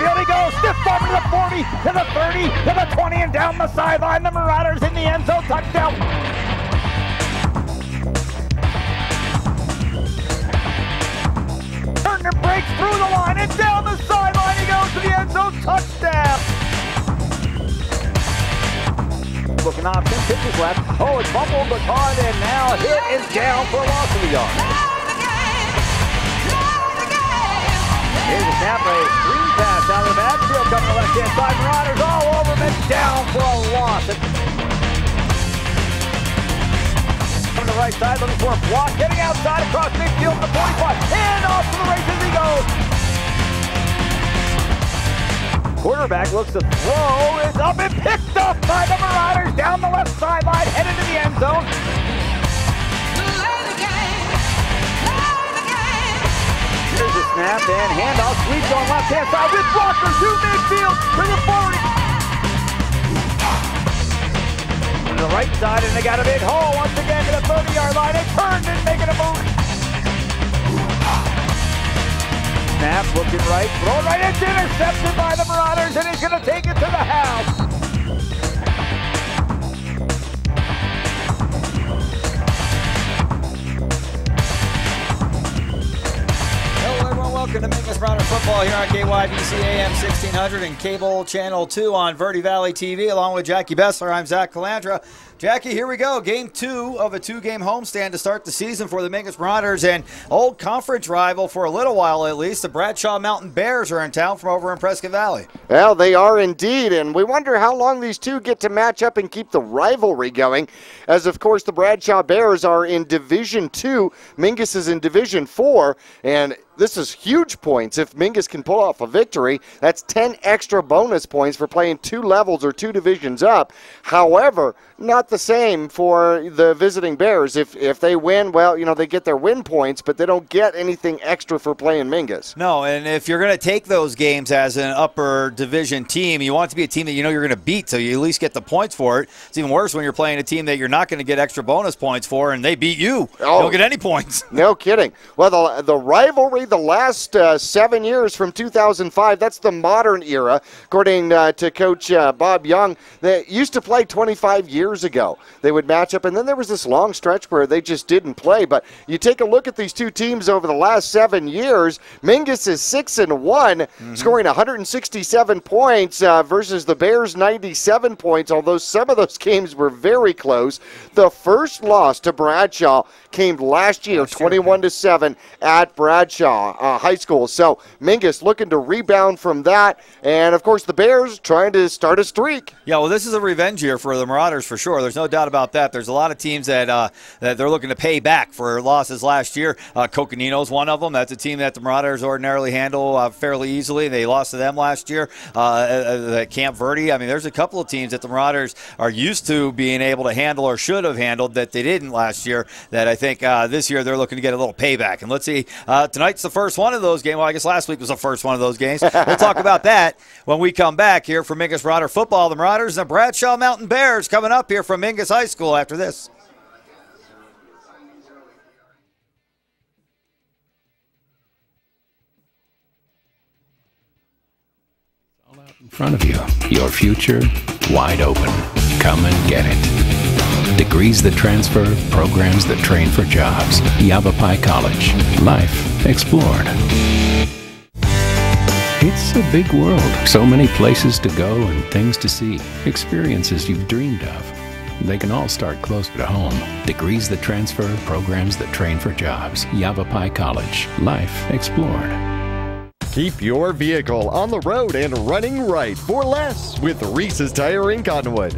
midfield he goes. Stiff arm to the 40, to the 30, to the 20, and down the sideline. The Marauders in the end zone. Touchdown. Turner breaks through the line and down the sideline. He goes to the end zone. Touchdown. Looking option, pitches left. Oh, it's fumbled but caught, and now hit is down for a loss of a yard. Here's a snap, a screen pass out of the backfield, coming to the left-hand side. Marauders all over him, and down for a loss. From the right side, looking for a block, getting outside across midfield to the 45, and off to the races he goes. Quarterback looks to throw, it's up and picked up by the Marauders down the left sideline, headed to the end zone. Here's a snap and handoff, sweeps on left-hand side with blocker to midfield to the 40. To the right side, and they got a big hole once again to the 30-yard line. They turned and making a move. Snap, looking right, throw right, it's intercepted by the Marauders, and he's going to take it to the house. Welcome to Mingus Marauder Football here on KYBC AM 1600 and Cable Channel 2 on Verde Valley TV. Along with Jackie Bessler, I'm Zach Calandra. Jackie, here we go. Game 2 of a 2-game homestand to start the season for the Mingus Marauders, and old conference rival for a little while at least. The Bradshaw Mountain Bears are in town from over in Prescott Valley. Well, they are indeed, and we wonder how long these two get to match up and keep the rivalry going, as of course the Bradshaw Bears are in Division 2. Mingus is in Division 4, and this is huge points. If Mingus can pull off a victory, that's 10 extra bonus points for playing 2 levels or 2 divisions up. However, not the same for the visiting Bears. If they win, well, you know, they get their win points, but they don't get anything extra for playing Mingus. No, and if you're going to take those games as an upper division team, you want it to be a team that you know you're going to beat, so you at least get the points for it. It's even worse when you're playing a team that you're not going to get extra bonus points for, and they beat you. Oh, you don't get any points. No kidding. Well, the rivalry, the last 7 years from 2005, that's the modern era, according to Coach Bob Young. They used to play 25 years ago. They would match up, and then there was this long stretch where they just didn't play. But you take a look at these two teams over the last 7 years. Mingus is 6-1, scoring 167 points versus the Bears 97 points, although some of those games were very close. The first loss to Bradshaw came last year, 21-7 at Bradshaw High School. So Mingus looking to rebound from that, and of course the Bears trying to start a streak. Yeah, well, this is a revenge year for the Marauders for sure. There's no doubt about that. There's a lot of teams that they're looking to pay back for losses last year. Coconino's one of them. That's a team that the Marauders ordinarily handle fairly easily. They lost to them last year. Camp Verde. I mean, there's a couple of teams that the Marauders are used to being able to handle or should have handled that they didn't last year, that I think this year they're looking to get a little payback. And let's see, tonight's the first one of those games. Well, I guess last week was the first one of those games. We'll talk about that when we come back here for Mingus Marauder Football. The Marauders and the Bradshaw Mountain Bears coming up here from Mingus High School after this. All out in front of you, your future wide open. Come and get it. Degrees that transfer, programs that train for jobs. Yavapai College. Life explored. It's a big world. So many places to go and things to see. Experiences you've dreamed of. They can all start close to home. Degrees that transfer, programs that train for jobs. Yavapai College. Life explored. Keep your vehicle on the road and running right for less with Reese's Tire in Cottonwood.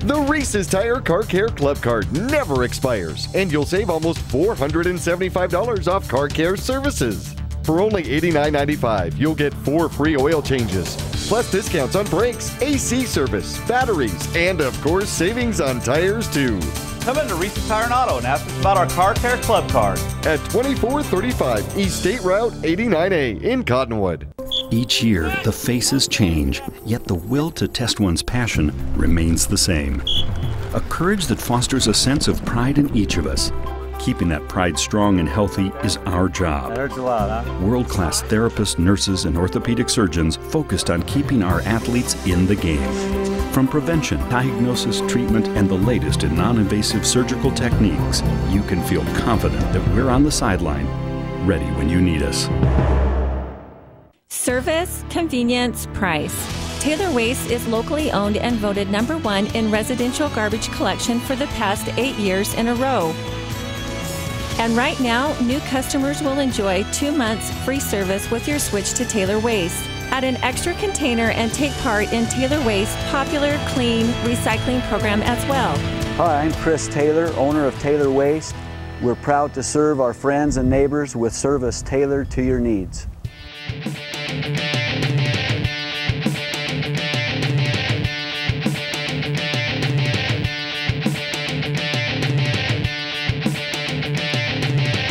The Reese's Tire Car Care Club Card never expires, and you'll save almost $475 off car care services. For only $89.95, you'll get 4 free oil changes, plus discounts on brakes, AC service, batteries, and of course, savings on tires too. Come into Reese's Tire and Auto and ask us about our Car Care Club Card. At 2435 East State Route 89A in Cottonwood. Each year, the faces change, yet the will to test one's passion remains the same. A courage that fosters a sense of pride in each of us. Keeping that pride strong and healthy is our job. That hurts a lot, huh? World-class therapists, nurses, and orthopedic surgeons focused on keeping our athletes in the game. From prevention, diagnosis, treatment, and the latest in non-invasive surgical techniques, you can feel confident that we're on the sideline, ready when you need us. Service, convenience, price. Taylor Waste is locally owned and voted #1 in residential garbage collection for the past 8 years in a row. And right now, new customers will enjoy 2 months free service with your switch to Taylor Waste. Add an extra container and take part in Taylor Waste's popular clean recycling program as well. Hi, I'm Chris Taylor, owner of Taylor Waste. We're proud to serve our friends and neighbors with service tailored to your needs.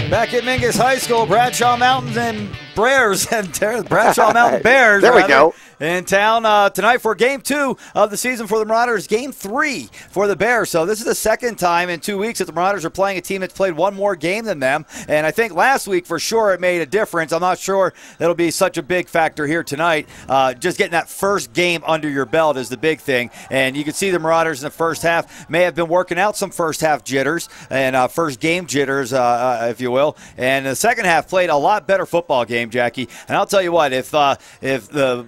Back at Mingus High School, Bradshaw Mountains and Bears and Bradshaw Mountain Bears. There we go. In town tonight for Game 2 of the season for the Marauders. Game 3 for the Bears. So this is the second time in 2 weeks that the Marauders are playing a team that's played one more game than them. And I think last week for sure it made a difference. I'm not sure that'll be such a big factor here tonight. Just getting that first game under your belt is the big thing. And you can see the Marauders in the first half may have been working out some first half jitters and first game jitters, if you will. And the second half played a lot better football game, Jackie. And I'll tell you what, if the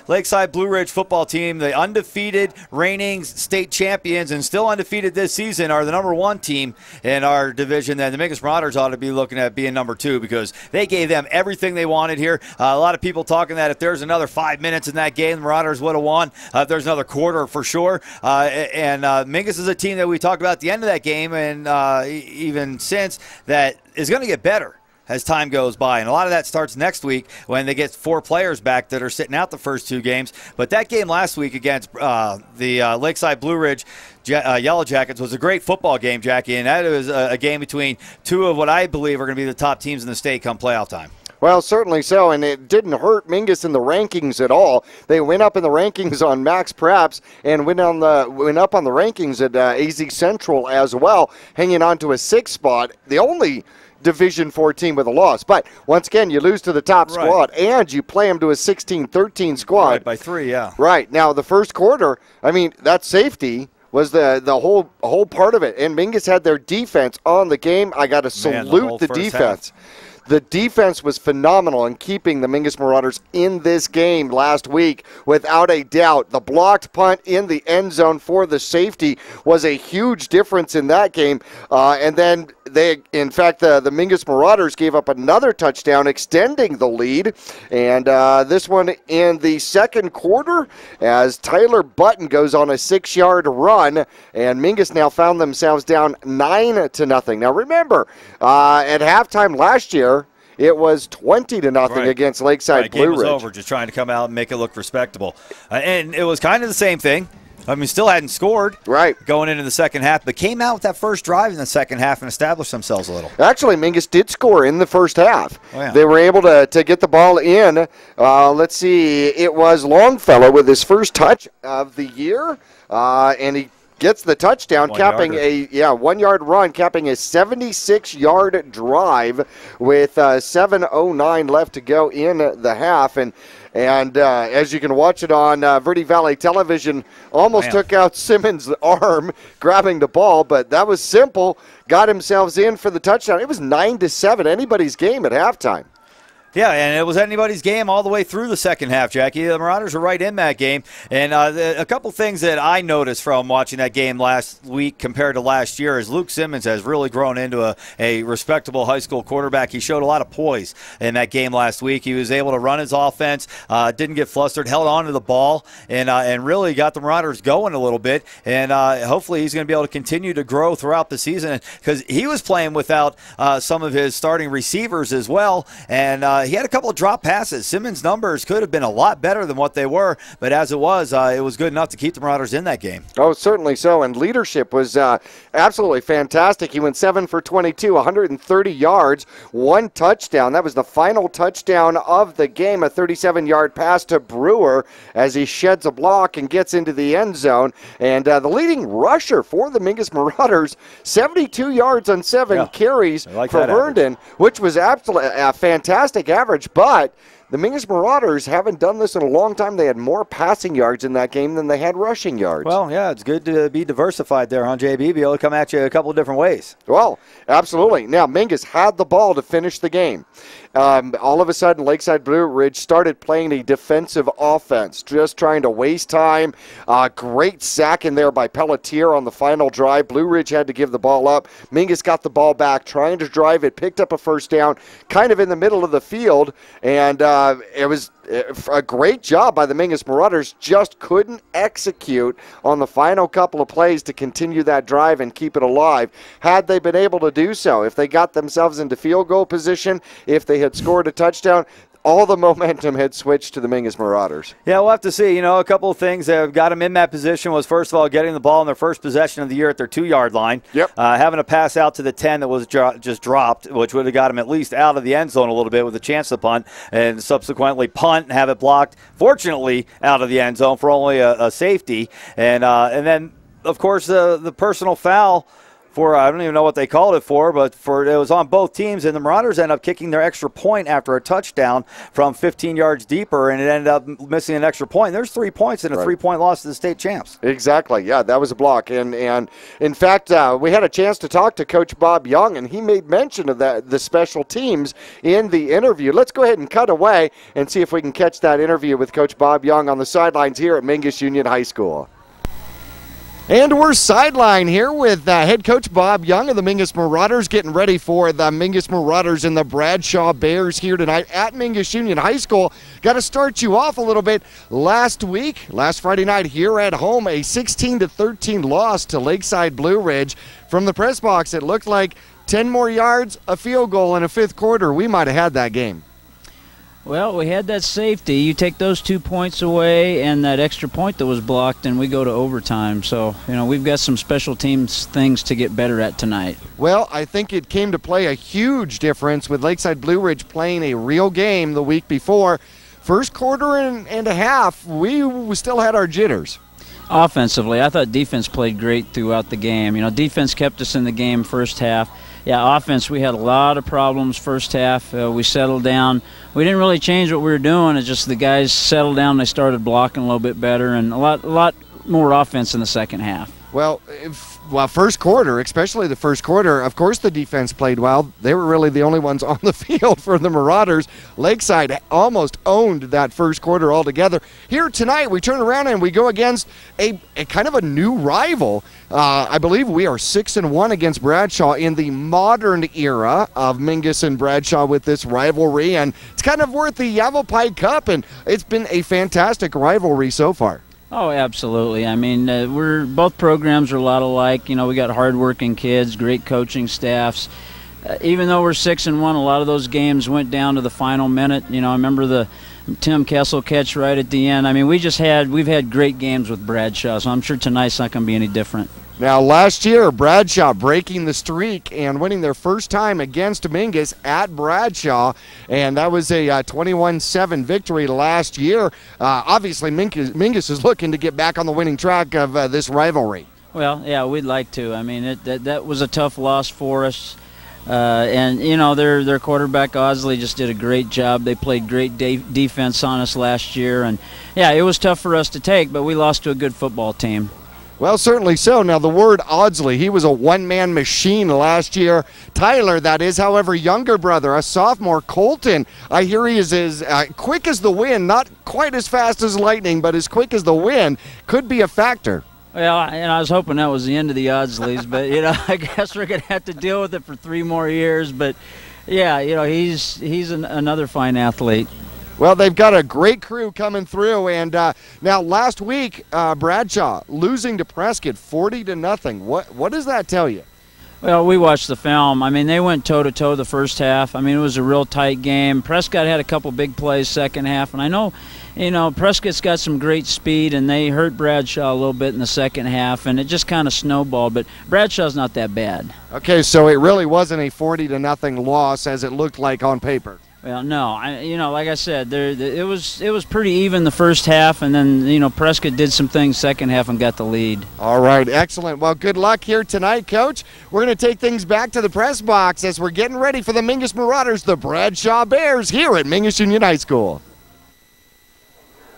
Lakeside Blue Ridge football team, the undefeated reigning state champions and still undefeated this season, are the #1 team in our division, then the Mingus Marauders ought to be looking at being #2 because they gave them everything they wanted here. A lot of people talking that if there's another 5 minutes in that game, the Marauders would have won. If there's another quarter for sure. And Mingus is a team that we talked about at the end of that game and even since that is going to get better as time goes by. And a lot of that starts next week when they get 4 players back that are sitting out the first 2 games. But that game last week against the Lakeside Blue Ridge Yellow Jackets was a great football game, Jackie, and that was a game between 2 of what I believe are going to be the top teams in the state come playoff time. Well, certainly so, and it didn't hurt Mingus in the rankings at all. They went up in the rankings on Max Preps and went up on the rankings at AZ Central as well, hanging on to a 6th spot. The only Division 4 team with a loss. But once again, you lose to the top squad, and you play them to a 16-13 squad. Right, by 3, yeah. Right. Now, the first quarter, I mean, that safety was the whole part of it. And Mingus had their defense on the game. I got to salute the defense. The defense was phenomenal in keeping the Mingus Marauders in this game last week, without a doubt. The blocked punt in the end zone for the safety was a huge difference in that game. And then in fact, the Mingus Marauders gave up another touchdown, extending the lead. And this one in the second quarter, as Tyler Button goes on a 6-yard run, and Mingus now found themselves down 9-0. Now remember, at halftime last year, it was 20-0 against Lakeside Blue Ridge. Game was over, just trying to come out and make it look respectable. And it was kind of the same thing. I mean, still hadn't scored going into the second half, but came out with that first drive in the second half and established themselves a little. Actually, Mingus did score in the first half. Oh, yeah. They were able to get the ball in. Let's see, it was Longfellow with his first touch of the year, and he gets the touchdown, capping a 1-yard run, capping a 76-yard drive with 7:09 left to go in the half. And as you can watch it on Verde Valley Television, almost took out Simmons' arm grabbing the ball, but that was simple. Got themselves in for the touchdown. It was 9-7, anybody's game at halftime. Yeah, and it was anybody's game all the way through the second half, Jackie. The Marauders were right in that game. And a couple things that I noticed from watching that game last week compared to last year is Luke Simmons has really grown into a respectable high school quarterback. He showed a lot of poise in that game last week. He was able to run his offense, didn't get flustered, held on to the ball, and really got the Marauders going a little bit. And hopefully he's going to be able to continue to grow throughout the season because he was playing without some of his starting receivers as well. And he had a couple of drop passes. Simmons' numbers could have been a lot better than what they were, but as it was good enough to keep the Marauders in that game. Oh, certainly so, and leadership was absolutely fantastic. He went 7 for 22, 130 yards, 1 touchdown. That was the final touchdown of the game, a 37-yard pass to Brewer as he sheds a block and gets into the end zone. And the leading rusher for the Mingus Marauders, 72 yards on 7 carries for Herndon, which was absolutely a fantastic average, but the Mingus Marauders haven't done this in a long time. They had more passing yards in that game than they had rushing yards. Well, yeah, it's good to be diversified there, JB. Be able to come at you a couple of different ways. Well, absolutely. Now, Mingus had the ball to finish the game. All of a sudden, Lakeside Blue Ridge started playing a defensive offense, just trying to waste time. Great sack in there by Pelletier on the final drive. Blue Ridge had to give the ball up. Mingus got the ball back, trying to drive it, picked up a first down, kind of in the middle of the field, and it was a great job by the Mingus Marauders, just couldn't execute on the final couple of plays to continue that drive and keep it alive. Had they been able to do so, if they got themselves into field goal position, if they had scored a touchdown, all the momentum had switched to the Mingus Marauders. Yeah, we'll have to see. A couple of things that have got them in that position was, first of all, getting the ball in their first possession of the year at their 2-yard line. Yep. Having a pass out to the 10 that was just dropped, which would have got them at least out of the end zone a little bit with a chance to punt, and subsequently punt and have it blocked, fortunately, out of the end zone for only a safety. And then, of course, the personal foul for, I don't even know what they called it for, but it was on both teams, and the Marauders ended up kicking their extra point after a touchdown from 15 yards deeper, and it ended up missing an extra point. There's 3 points and a 3-point loss to the state champs. Exactly, yeah, that was a block. And in fact, we had a chance to talk to Coach Bob Young, and he made mention of the special teams in the interview. Let's go ahead and cut away and see if we can catch that interview with Coach Bob Young on the sidelines here at Mingus Union High School. And we're sideline here with head coach Bob Young of the Mingus Marauders, getting ready for the Mingus Marauders and the Bradshaw Bears here tonight at Mingus Union High School. Got to start you off a little bit. Last Friday night here at home, a 16-13 loss to Lakeside Blue Ridge. From the press box, it looked like 10 more yards, a field goal in a fifth quarter. We might have had that game. Well, we had that safety. You take those 2 points away and that extra point that was blocked, and we go to overtime. So, we've got some special teams things to get better at tonight. Well, I think it came to play a huge difference with Lakeside Blue Ridge playing a real game the week before. First quarter and a half, we still had our jitters. Offensively, I thought defense played great throughout the game. Defense kept us in the game first half. Yeah, offense, we had a lot of problems first half. We settled down. We didn't really change what we were doing. It's just the guys settled down. They started blocking a little bit better, and a lot more offense in the second half. Well, first quarter, especially the first quarter, of course the defense played well. They were really the only ones on the field for the Marauders. Lakeside almost owned that first quarter altogether. Here tonight, we turn around and we go against a kind of a new rival. I believe we are 6-1 against Bradshaw in the modern era of Mingus and Bradshaw with this rivalry, and it's kind of worth the Yavapai Cup, and it's been a fantastic rivalry so far. Oh, absolutely. I mean, both programs are a lot alike. We got hardworking kids, great coaching staffs. Even though we're 6-1, a lot of those games went down to the final minute. I remember the Tim Kessel catch right at the end. I mean, we've had great games with Bradshaw, so I'm sure tonight's not going to be any different. Now, last year, Bradshaw breaking the streak and winning their first time against Mingus at Bradshaw, and that was a 21-7 victory last year. Obviously, Mingus is looking to get back on the winning track of this rivalry. Well, yeah, we'd like to. I mean, that was a tough loss for us. And, their quarterback, Osley, just did a great job. They played great defense on us last year. And, yeah, it was tough for us to take, but we lost to a good football team. Well, certainly so. Now, the word Osley, he was a one-man machine last year. Tyler, that is, however, younger brother, a sophomore, Colton, I hear he is as quick as the wind, not quite as fast as lightning, but as quick as the wind, could be a factor. Well, I was hoping that was the end of the Odsleys, but, I guess we're going to have to deal with it for 3 more years. But, yeah, he's another fine athlete. Well, they've got a great crew coming through, and now last week, Bradshaw losing to Prescott 40-0. What does that tell you? Well, we watched the film. I mean, they went toe-to-toe the first half. I mean, it was a real tight game. Prescott had a couple big plays second half, and I know, Prescott's got some great speed, and they hurt Bradshaw a little bit in the second half, and it just kind of snowballed. But Bradshaw's not that bad. Okay, so it really wasn't a 40-0 loss as it looked like on paper. Well, no, like I said, it was pretty even the first half, and then Prescott did some things second half and got the lead. All right, excellent. Well, good luck here tonight, Coach. We're going to take things back to the press box as we're getting ready for the Mingus Marauders, the Bradshaw Bears, here at Mingus Union High School.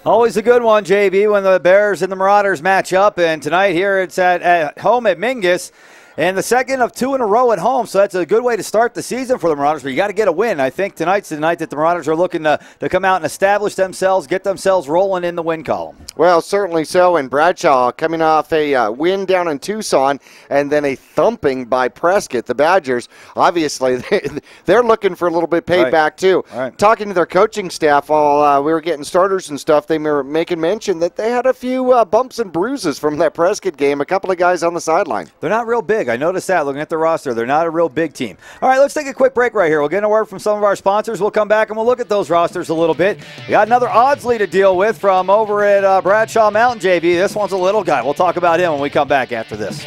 Always a good one, JB, when the Bears and the Marauders match up, and tonight here it's at home at Mingus. And the second of 2 in a row at home, so that's a good way to start the season for the Marauders, but you got to get a win. I think tonight's the night that the Marauders are looking to come out and establish themselves, get themselves rolling in the win column. Well, certainly so, and Bradshaw coming off a win down in Tucson and then a thumping by Prescott. The Badgers, obviously, they're looking for a little bit payback too. Right. Talking to their coaching staff while we were getting starters and stuff, they were making mention that they had a few bumps and bruises from that Prescott game, a couple of guys on the sideline. They're not real big. I noticed that looking at the roster. They're not a real big team. All right, let's take a quick break right here. We'll get a word from some of our sponsors. We'll come back and we'll look at those rosters a little bit. We got another Audsley to deal with from over at Bradshaw Mountain, JB. This one's a little guy. We'll talk about him when we come back after this.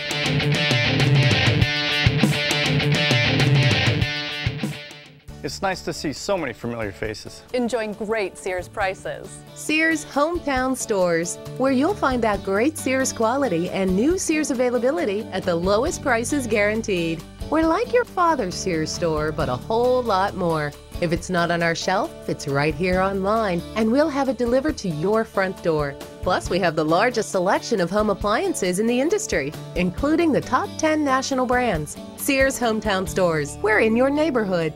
It's nice to see so many familiar faces. Enjoying great Sears prices. Sears Hometown Stores, where you'll find that great Sears quality and new Sears availability at the lowest prices guaranteed. We're like your father's Sears store, but a whole lot more. If it's not on our shelf, it's right here online, and we'll have it delivered to your front door. Plus, we have the largest selection of home appliances in the industry, including the top 10 national brands. Sears Hometown Stores, we're in your neighborhood.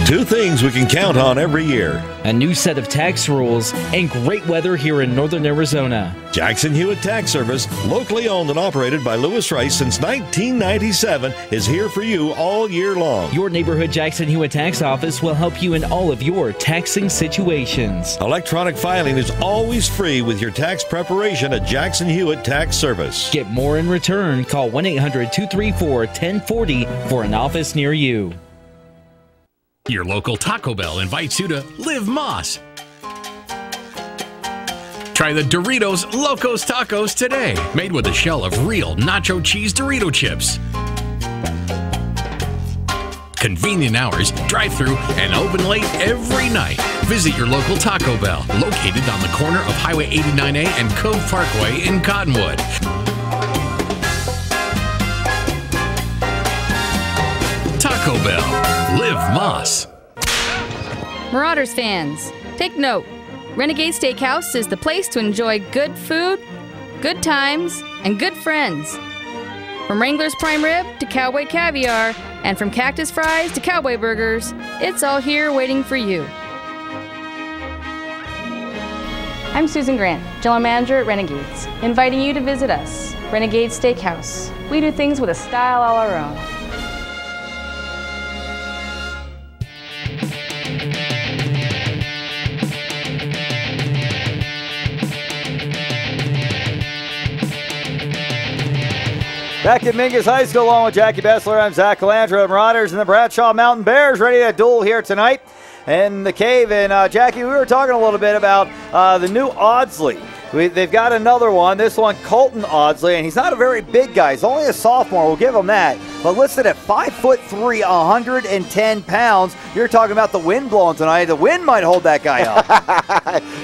2 things we can count on every year. A new set of tax rules and great weather here in northern Arizona. Jackson Hewitt Tax Service, locally owned and operated by Lewis Rice since 1997, is here for you all year long. Your neighborhood Jackson Hewitt Tax Office will help you in all of your taxing situations. Electronic filing is always free with your tax preparation at Jackson Hewitt Tax Service. Get more in return. Call 1-800-234-1040 for an office near you. Your local Taco Bell invites you to Live Moss. Try the Doritos Locos Tacos today, made with a shell of real nacho cheese Dorito chips. Convenient hours, drive-through, and open late every night. Visit your local Taco Bell, located on the corner of Highway 89A and Cove Parkway in Cottonwood. Taco Bell. Live Moss. Marauders fans, take note. Renegade Steakhouse is the place to enjoy good food, good times, and good friends. From Wrangler's Prime Rib to Cowboy Caviar, and from Cactus Fries to Cowboy Burgers, it's all here waiting for you. I'm Susan Grant, General Manager at Renegades, inviting you to visit us, Renegade Steakhouse. We do things with a style all our own. Back at Mingus High School, along with Jackie Bessler, I'm Zach Calandra. Marauders and the Bradshaw Mountain Bears ready to duel here tonight in the cave. And Jackie, we were talking a little bit about the new Audsley. They've got another one. This one, Colton Audsley, and he's not a very big guy. He's only a sophomore. We'll give him that. But listed at 5'3", 110 pounds. You're talking about the wind blowing tonight. The wind might hold that guy up.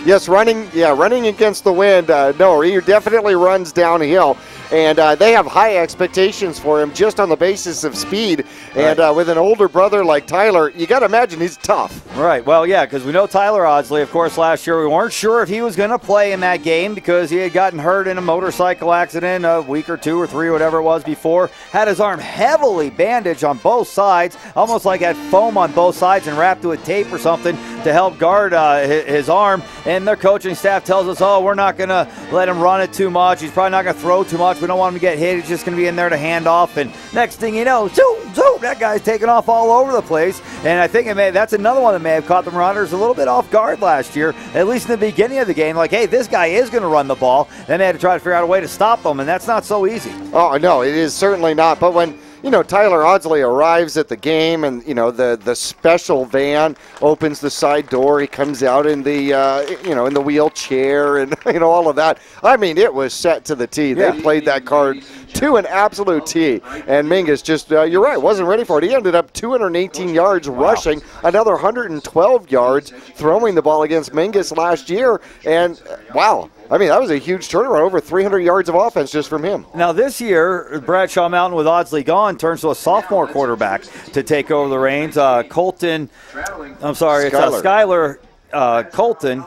Yes, running against the wind. No, he definitely runs downhill. And they have high expectations for him just on the basis of speed. Right. And with an older brother like Tyler, you got to imagine he's tough. Right. Well, yeah, because we know Tyler Audsley, of course, last year we weren't sure if he was going to play in that game because he had gotten hurt in a motorcycle accident a week or 2 or 3, whatever it was before. Had his arm heavily bandaged on both sides, almost like had foam on both sides and wrapped with tape or something to help guard his arm. And their coaching staff tells us, oh, we're not going to let him run it too much. He's probably not going to throw too much. We don't want him to get hit. He's just going to be in there to hand off. And next thing you know, zoom, zoom, that guy's taking off all over the place. And I think that's another one that may have caught the Marauders a little bit off guard last year, at least in the beginning of the game. Like, hey, this guy is going to run the ball. Then they had to try to figure out a way to stop him, and that's not so easy. Oh, no, it is certainly not. But when Tyler Audsley arrives at the game, and the special van opens the side door. He comes out in the in the wheelchair, and all of that. I mean, it was set to the T. They played that card to an absolute T. And Mingus just, you're right, wasn't ready for it. He ended up 218 yards rushing, another 112 yards throwing the ball against Mingus last year. And wow. I mean, that was a huge turnaround, over 300 yards of offense just from him. Now, this year, Bradshaw Mountain, with Audsley gone, turns to a sophomore quarterback to take over the reins. Skylar Colton.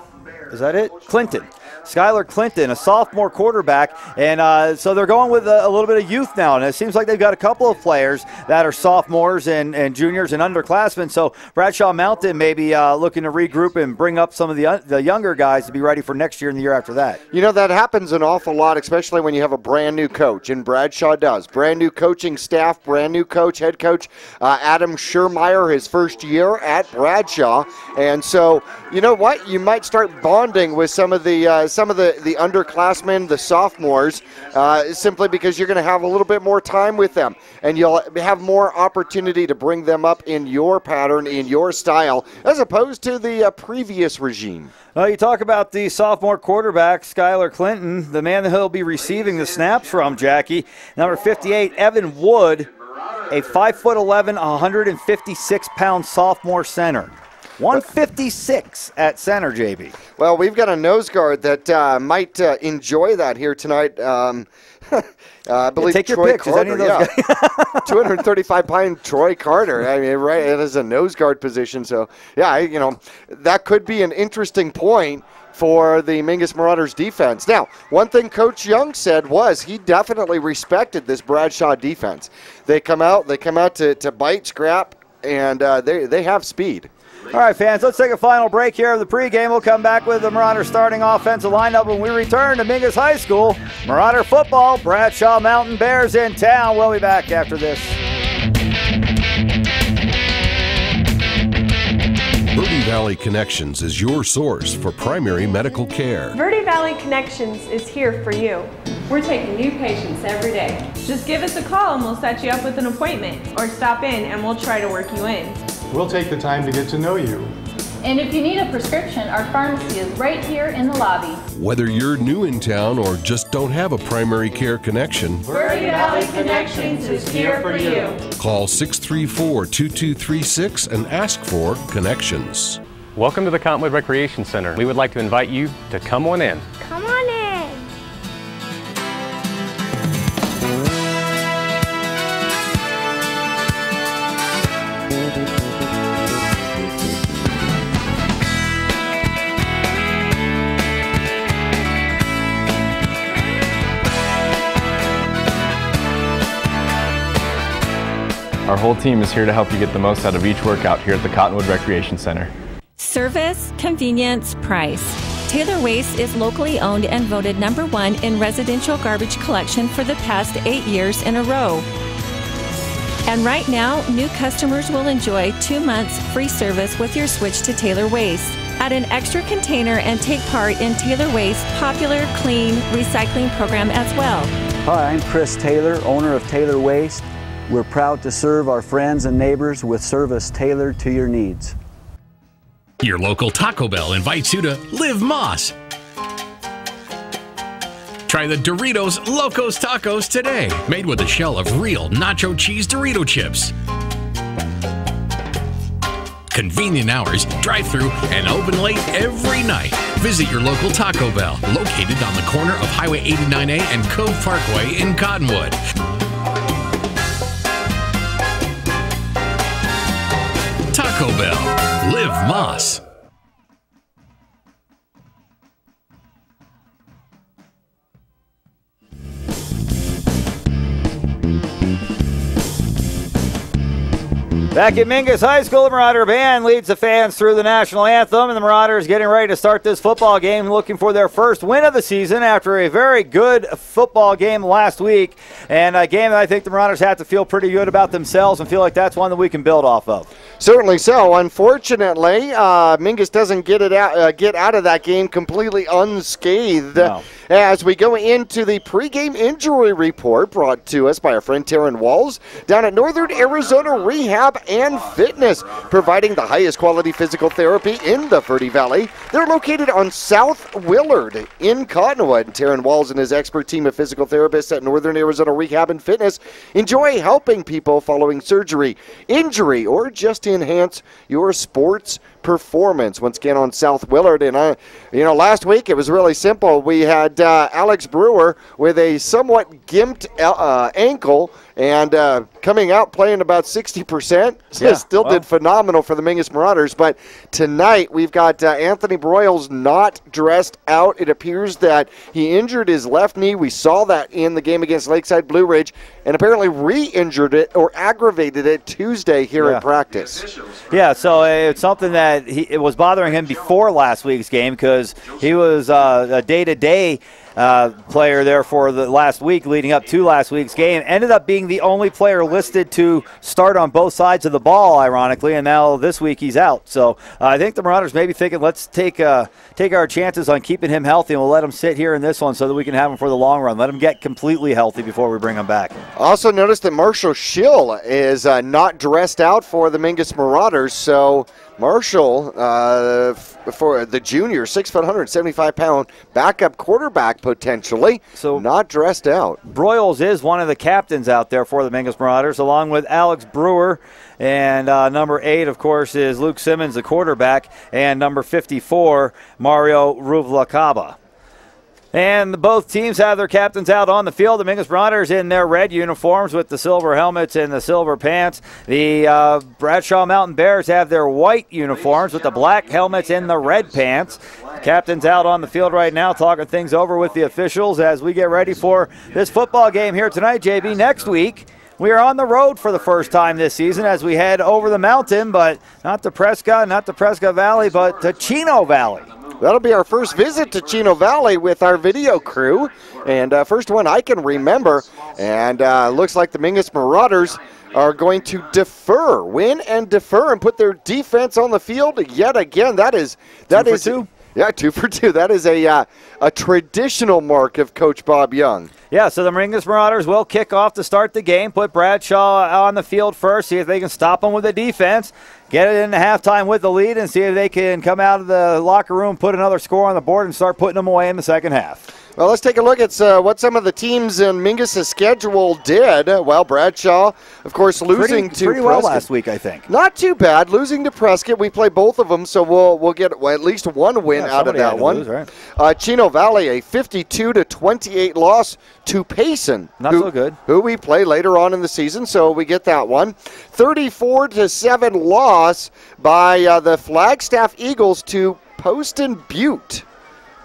Is that it? Clinton. Skylar Clinton, a sophomore quarterback, and so they're going with a little bit of youth now, and it seems like they've got a couple of players that are sophomores and juniors and underclassmen, so Bradshaw Mountain may be looking to regroup and bring up some of the younger guys to be ready for next year and the year after that. That happens an awful lot, especially when you have a brand new coach, and Bradshaw does. Brand new coaching staff, brand new coach, head coach Adam Schurmeyer, his first year at Bradshaw, and so you know what? You might start bonding with some of the underclassmen, the sophomores, simply because you're going to have a little bit more time with them, and you'll have more opportunity to bring them up in your pattern, in your style, as opposed to the previous regime. Well, you talk about the sophomore quarterback, Skylar Clinton, the man that he'll be receiving the snaps from, Jackie. Number 58, Evan Wood, a 5'11", 156-pound sophomore center. 156 at center, JB. Well, we've got a nose guard that might enjoy that here tonight. I believe take Troy your picks. Carter, Any of those guys? 235-pound Troy Carter. I mean, right, it is a nose guard position. So, yeah, that could be an interesting point for the Mingus Marauders defense. Now, one thing Coach Young said was he definitely respected this Bradshaw defense. They come out to bite, scrap, and they have speed. All right, fans, let's take a final break here of the pregame. We'll come back with the Marauder starting offensive lineup when we return to Mingus High School. Marauder football, Bradshaw Mountain Bears in town. We'll be back after this. Verde Valley Connections is your source for primary medical care. Verde Valley Connections is here for you. We're taking new patients every day. Just give us a call and we'll set you up with an appointment, or stop in and we'll try to work you in. We'll take the time to get to know you. And if you need a prescription, our pharmacy is right here in the lobby. Whether you're new in town or just don't have a primary care connection, Verde Valley Connections is here for you. Call 634-2236 and ask for Connections. Welcome to the Cottonwood Recreation Center. We would like to invite you to come on in. Come on in. Our whole team is here to help you get the most out of each workout here at the Cottonwood Recreation Center. Service, convenience, price. Taylor Waste is locally owned and voted #1 in residential garbage collection for the past 8 years in a row. And right now, new customers will enjoy 2 months free service with your switch to Taylor Waste. Add an extra container and take part in Taylor Waste's popular clean recycling program as well. Hi, I'm Chris Taylor, owner of Taylor Waste. We're proud to serve our friends and neighbors with service tailored to your needs. Your local Taco Bell invites you to Live Moss. Try the Doritos Locos Tacos today, made with a shell of real nacho cheese Dorito chips. Convenient hours, drive-through, and open late every night. Visit your local Taco Bell, located on the corner of Highway 89A and Cove Parkway in Cottonwood. Taco Bell. Live Moss. Back at Mingus High School, the Marauder Band leads the fans through the national anthem, and the Marauders getting ready to start this football game, looking for their first win of the season after a very good football game last week, and a game that I think the Marauders have to feel pretty good about themselves and feel like that's one that we can build off of. Certainly so. Unfortunately, Mingus doesn't get out of that game completely unscathed. No. As we go into the pregame injury report brought to us by our friend Taryn Walls down at Northern Arizona Rehab and Fitness, providing the highest quality physical therapy in the Verde Valley. They're located on South Willard in Cottonwood. Taryn Walls and his expert team of physical therapists at Northern Arizona Rehab and Fitness enjoy helping people following surgery, injury, or just enhance your sports performance. Once again on South Willard, and last week it was really simple. We had Alex Brewer with a somewhat gimped ankle and coming out playing about 60%. Still did phenomenal for the Mingus Marauders. But tonight we've got Anthony Broyles not dressed out. It appears that he injured his left knee. We saw that in the game against Lakeside Blue Ridge, and apparently re-injured it or aggravated it Tuesday here at practice. Yeah, so it's something that it was bothering him before last week's game because he was a day-to-day player there for the last week leading up to last week's game. Ended up being the only player listed to start on both sides of the ball, ironically, and now this week he's out. So I think the Marauders may be thinking, let's take our chances on keeping him healthy, and we'll let him sit here in this one so that we can have him for the long run. Let him get completely healthy before we bring him back. Also noticed that Marshall Schill is not dressed out for the Mingus Marauders, so Marshall, for the junior, 6 foot, 175-pound backup quarterback potentially, so not dressed out. Broyles is one of the captains out there for the Mingus Marauders, along with Alex Brewer. And number 8, of course, is Luke Simmons, the quarterback, and number 54, Mario Ruvlakaba. And both teams have their captains out on the field. The Mingus Marauders in their red uniforms with the silver helmets and the silver pants. The Bradshaw Mountain Bears have their white uniforms with the black helmets and the red pants. Captains out on the field right now talking things over with the officials as we get ready for this football game here tonight, JB. Next week, we are on the road for the first time this season as we head over the mountain, but not to Prescott Valley, but to Chino Valley. That'll be our first visit to Chino Valley with our video crew, and first one I can remember. And looks like the Mingus Marauders are going to win and defer, and put their defense on the field yet again. That is 2 for 2. Yeah, 2 for 2. That is a traditional mark of Coach Bob Young. Yeah, so the Mingus Marauders will kick off to start the game, put Bradshaw on the field first, see if they can stop them with the defense, get it into halftime with the lead, and see if they can come out of the locker room, put another score on the board, and start putting them away in the second half. Well, let's take a look at what some of the teams in Mingus' schedule did. Well, Bradshaw, of course, losing to pretty well last week, I think. Not too bad. Losing to Prescott. We play both of them, so we'll get at least one win out of that one. Lose, right? Chino Valley, a 52-28 loss to Payson. Not so good. Who we play later on in the season, so we get that one. 34-7 loss by the Flagstaff Eagles to Poston Butte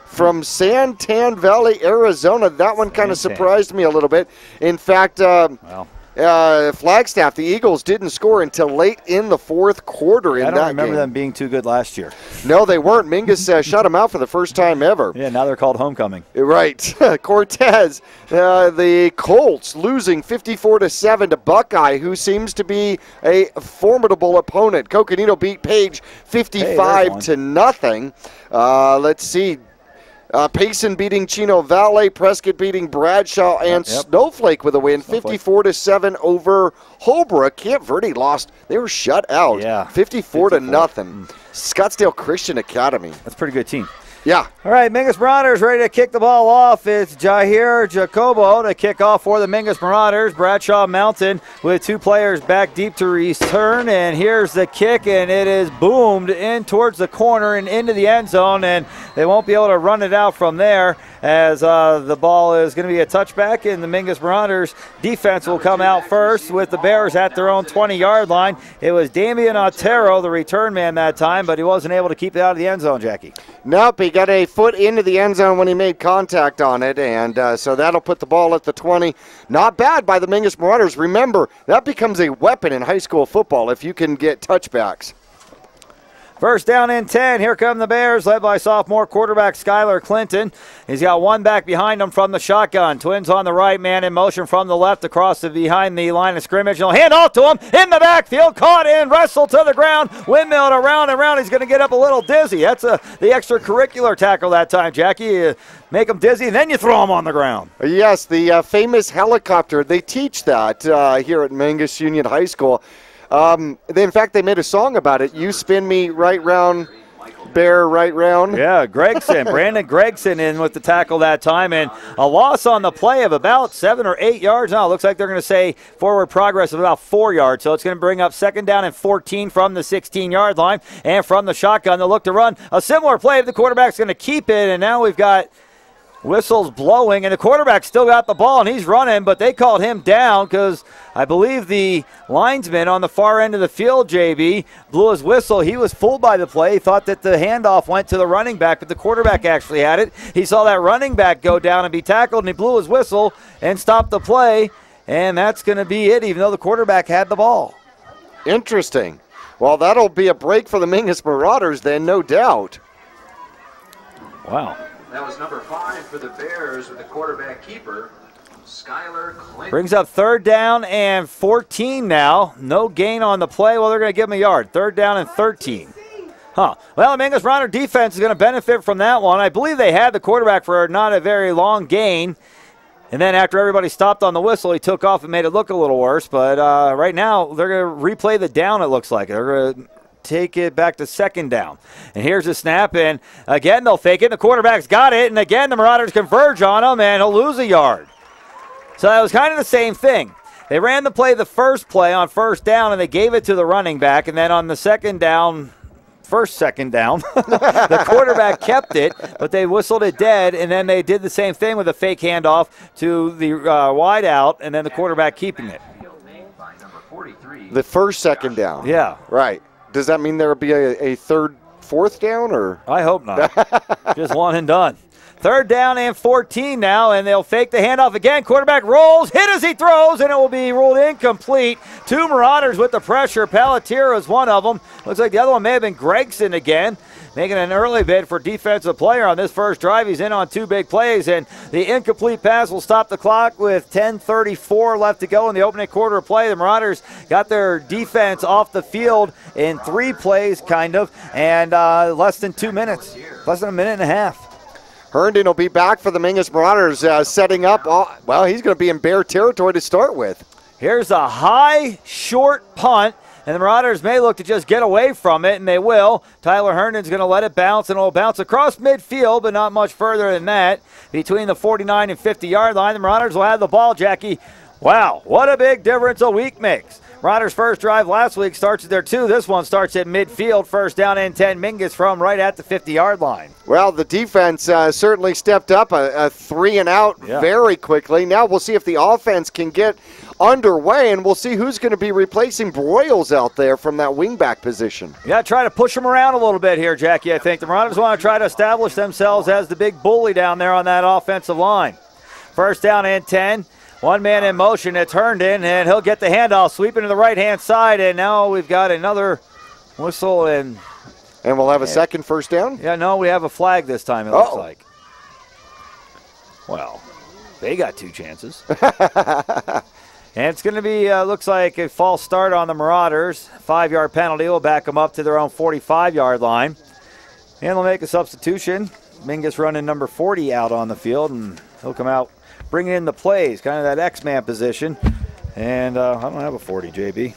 from Santan Valley, Arizona. That one kind of surprised me a little bit. In fact, Flagstaff, the Eagles, didn't score until late in the fourth quarter in that game. I don't remember them being too good last year. No, they weren't. Mingus shut them out for the first time ever. Yeah, now they're called homecoming. Right. Cortez, the Colts losing 54-7 to Buckeye, who seems to be a formidable opponent. Coconino beat Page 55-0. Let's see. Payson beating Chino Valley, Prescott beating Bradshaw, and Snowflake with a win, 54-7 over Holbrook. Camp Verde lost. They were shut out, 54-0. Scottsdale Christian Academy. That's a pretty good team. Yeah. All right, Mingus Marauders ready to kick the ball off. It's Jair Jacobo to kick off for the Mingus Marauders. Bradshaw Mountain with 2 players back deep to return, and here's the kick, and it is boomed in towards the corner and into the end zone, and they won't be able to run it out from there as the ball is going to be a touchback, and the Mingus Marauders defense will come out first with the Bears at their own 20-yard line. It was Damian Otero, the return man that time, but he wasn't able to keep it out of the end zone, Jackie. Nope, he got a foot into the end zone when he made contact on it, and so that'll put the ball at the 20. Not bad by the Mingus Marauders. Remember, that becomes a weapon in high school football if you can get touchbacks. First down and 10. Here come the Bears, led by sophomore quarterback Skylar Clinton. He's got one back behind him from the shotgun. Twins on the right, man in motion from the left across behind the line of scrimmage. They'll hand off to him in the backfield. Caught in, wrestled to the ground, windmilled around and around. He's going to get up a little dizzy. That's the extracurricular tackle that time, Jackie. You make him dizzy, and then you throw him on the ground. Yes, the famous helicopter. They teach that here at Mingus Union High School. In fact, they made a song about it. You spin me right round, bear right round. Yeah, Gregson, Brandon Gregson in with the tackle that time, and a loss on the play of about 7 or 8 yards. Now it looks like they're going to say forward progress of about 4 yards, so it's going to bring up second down and 14 from the 16-yard line, and from the shotgun they'll look to run a similar play. The quarterback's going to keep it, and now we've got whistles blowing, and the quarterback still got the ball, and he's running, but they called him down because I believe the linesman on the far end of the field, JB, blew his whistle. He was fooled by the play. He thought that the handoff went to the running back, but the quarterback actually had it. He saw that running back go down and be tackled, and he blew his whistle and stopped the play, and that's going to be it, even though the quarterback had the ball. Interesting. Well, that'll be a break for the Mingus Marauders then, no doubt. Wow. That was number 5 for the Bears with the quarterback keeper, Skylar Clinton. Brings up third down and 14 now. No gain on the play. Well, they're going to give him a yard. Third down and 13. Well, the Mingus Marauder defense is going to benefit from that one. I believe they had the quarterback for not a very long gain. And then after everybody stopped on the whistle, he took off and made it look a little worse. But right now, they're going to replay the down, it looks like. They're going to take it back to second down. And here's a snap, and again they'll fake it. The quarterback's got it, and again the Marauders converge on him, and he'll lose a yard. So that was kind of the same thing. They ran the play the first play on first down, and they gave it to the running back, and then on the second down, the quarterback kept it, but they whistled it dead, and then they did the same thing with a fake handoff to the wide out, and then the quarterback keeping it. The first second down. Yeah. Right. Does that mean there will be a third, fourth down? Or I hope not. Just one and done. Third down and 14 now, and they'll fake the handoff again. Quarterback rolls, hit as he throws, and it will be ruled incomplete. Two Marauders with the pressure. Pelletier is one of them. Looks like the other one may have been Gregson again, making an early bid for defensive player on this first drive. He's in on 2 big plays, and the incomplete pass will stop the clock with 10:34 left to go in the opening quarter of play. The Marauders got their defense off the field in 3 plays, kind of, and less than 2 minutes, less than a minute and a half. Herndon will be back for the Mingus Marauders, setting up. Well, he's going to be in Bear territory to start with. Here's a high, short punt, and the Marauders may look to just get away from it, and they will. Tyler Herndon's going to let it bounce, and it'll bounce across midfield, but not much further than that. Between the 49 and 50-yard line, the Marauders will have the ball, Jackie. Wow, what a big difference a week makes. Marauders' first drive last week starts at their 2. This one starts at midfield. First down and 10. Mingus from right at the 50-yard line. Well, the defense certainly stepped up a 3 and out very quickly. Now we'll see if the offense can get underway, and we'll see who's going to be replacing Broyles out there from that wingback position. Yeah, try to push them around a little bit here, Jackie, I think. The Marauders want to try to establish themselves as the big bully down there on that offensive line. First down and 10. One man in motion. It's Herndon, and he'll get the handoff, sweeping to the right-hand side, and now we've got another whistle. And we'll have a second first down? Yeah, no, we have a flag this time, it looks like. Well, they got 2 chances. And it's going to be, looks like a false start on the Marauders. 5-yard penalty will back them up to their own 45-yard line. And they'll make a substitution. Mingus running number 40 out on the field, and he'll come out bringing in the plays, kind of that X-man position. And I don't have a 40, JB.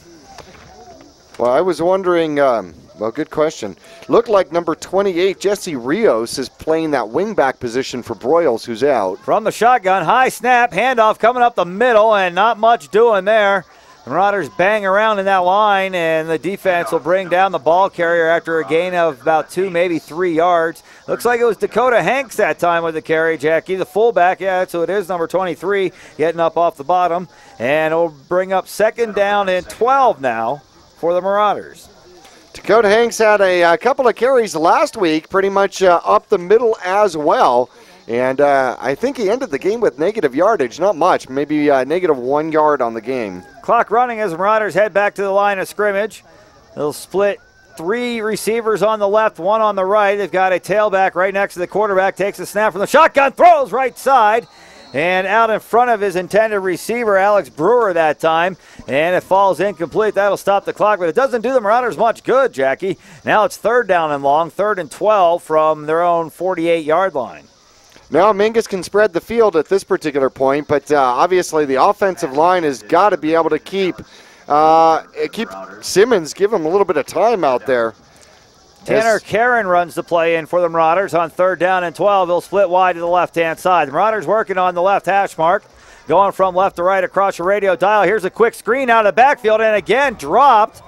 Well, I was wondering, well, good question. Looked like number 28, Jesse Rios, is playing that wingback position for Broyles, who's out. From the shotgun, high snap, handoff coming up the middle, and not much doing there. The Marauders bang around in that line, and the defense will bring down the ball carrier after a gain of about 2, maybe 3 yards. Looks like it was Dakota Hanks that time with the carry, Jackie. The fullback, yeah, so it is number 23, getting up off the bottom. And it'll bring up second down and 12 now for the Marauders. Dakota Hanks had a couple of carries last week, pretty much up the middle as well. And I think he ended the game with negative yardage, not much, maybe negative 1 yard on the game. Clock running as the Marauders head back to the line of scrimmage. They'll split three receivers on the left, one on the right. They've got a tailback right next to the quarterback. Takes a snap from the shotgun, throws right side. And out in front of his intended receiver, Alex Brewer, that time. And it falls incomplete. That'll stop the clock, but it doesn't do the Marauders much good, Jackie. Now it's 3rd down and long, 3rd and 12 from their own 48-yard line. Now Mingus can spread the field at this particular point, but obviously the offensive line has got to be able to keep Simmons, give him a little bit of time out there. Tanner Karen runs the play in for the Marauders on 3rd down and 12. He'll split wide to the left-hand side. The Marauders working on the left hash mark, going from left to right across your radio dial. Here's a quick screen out of the backfield, and again dropped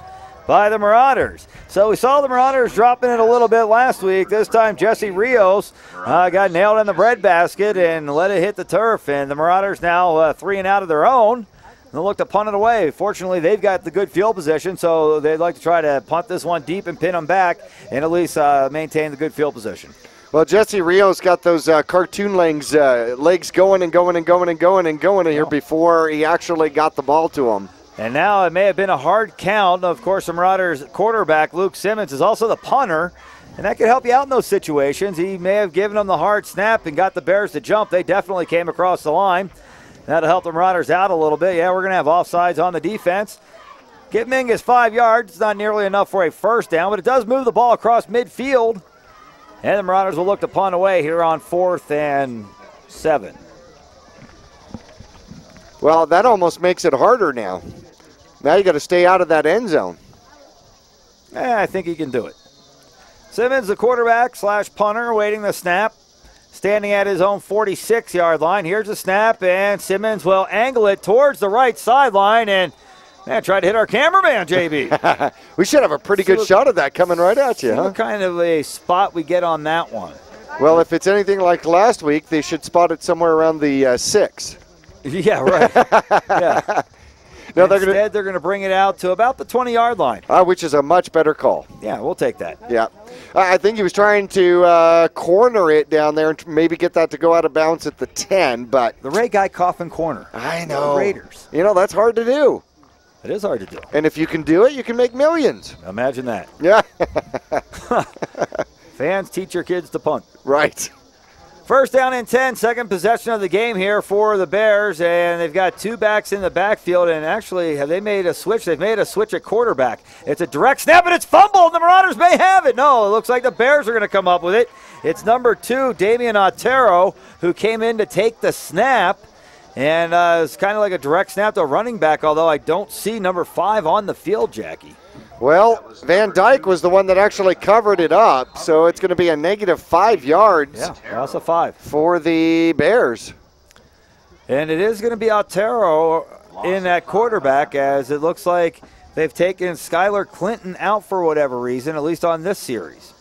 by the Marauders. So we saw the Marauders dropping it a little bit last week. This time Jesse Rios got nailed in the breadbasket and let it hit the turf. And the Marauders now 3 and out of their own. They'll look to punt it away. Fortunately, they've got the good field position, so they'd like to try to punt this one deep and pin them back and at least maintain the good field position. Well, Jesse Rios got those cartoon legs going and going and going and going and going here before he actually got the ball to him. And now it may have been a hard count. Of course, the Marauders quarterback, Luke Simmons, is also the punter, and that could help you out in those situations. He may have given them the hard snap and got the Bears to jump. They definitely came across the line. That'll help the Marauders out a little bit. Yeah, we're going to have offsides on the defense. Give Mingus 5 yards. It's not nearly enough for a first down, but it does move the ball across midfield. And the Marauders will look to punt away here on 4th and 7. Well, that almost makes it harder now. Now you got to stay out of that end zone. I think he can do it. Simmons, the quarterback / punter, waiting the snap. Standing at his own 46-yard line. Here's the snap, and Simmons will angle it towards the right sideline and try to hit our cameraman, JB. We should have a pretty good shot of that coming right at you, huh? What kind of a spot we get on that one? Well, if it's anything like last week, they should spot it somewhere around the 6. Yeah, right. Yeah. No, Instead, they're going to bring it out to about the 20-yard line. Which is a much better call. Yeah, we'll take that. Yeah. I think he was trying to corner it down there and maybe get that to go out of bounds at the 10, but... The Ray Guy Coffin corner. I know. The Raiders. You know, that's hard to do. It is hard to do. And if you can do it, you can make millions. Imagine that. Yeah. Fans, teach your kids to punt. Right. 1st down and 10, second possession of the game here for the Bears, and they've got 2 backs in the backfield, and actually, have they made a switch? They've made a switch at quarterback. It's a direct snap, and it's fumbled, and the Marauders may have it. No, it looks like the Bears are going to come up with it. It's number 2, Damian Otero, who came in to take the snap, and it's kind of like a direct snap to a running back, although I don't see number 5 on the field, Jackie. Well, Van Dyke was the one that actually covered it up, so it's going to be a negative 5 yards. Yeah, loss of 5. For the Bears. And it is going to be Otero in that quarterback, as it looks like they've taken Skylar Clinton out for whatever reason, at least on this series.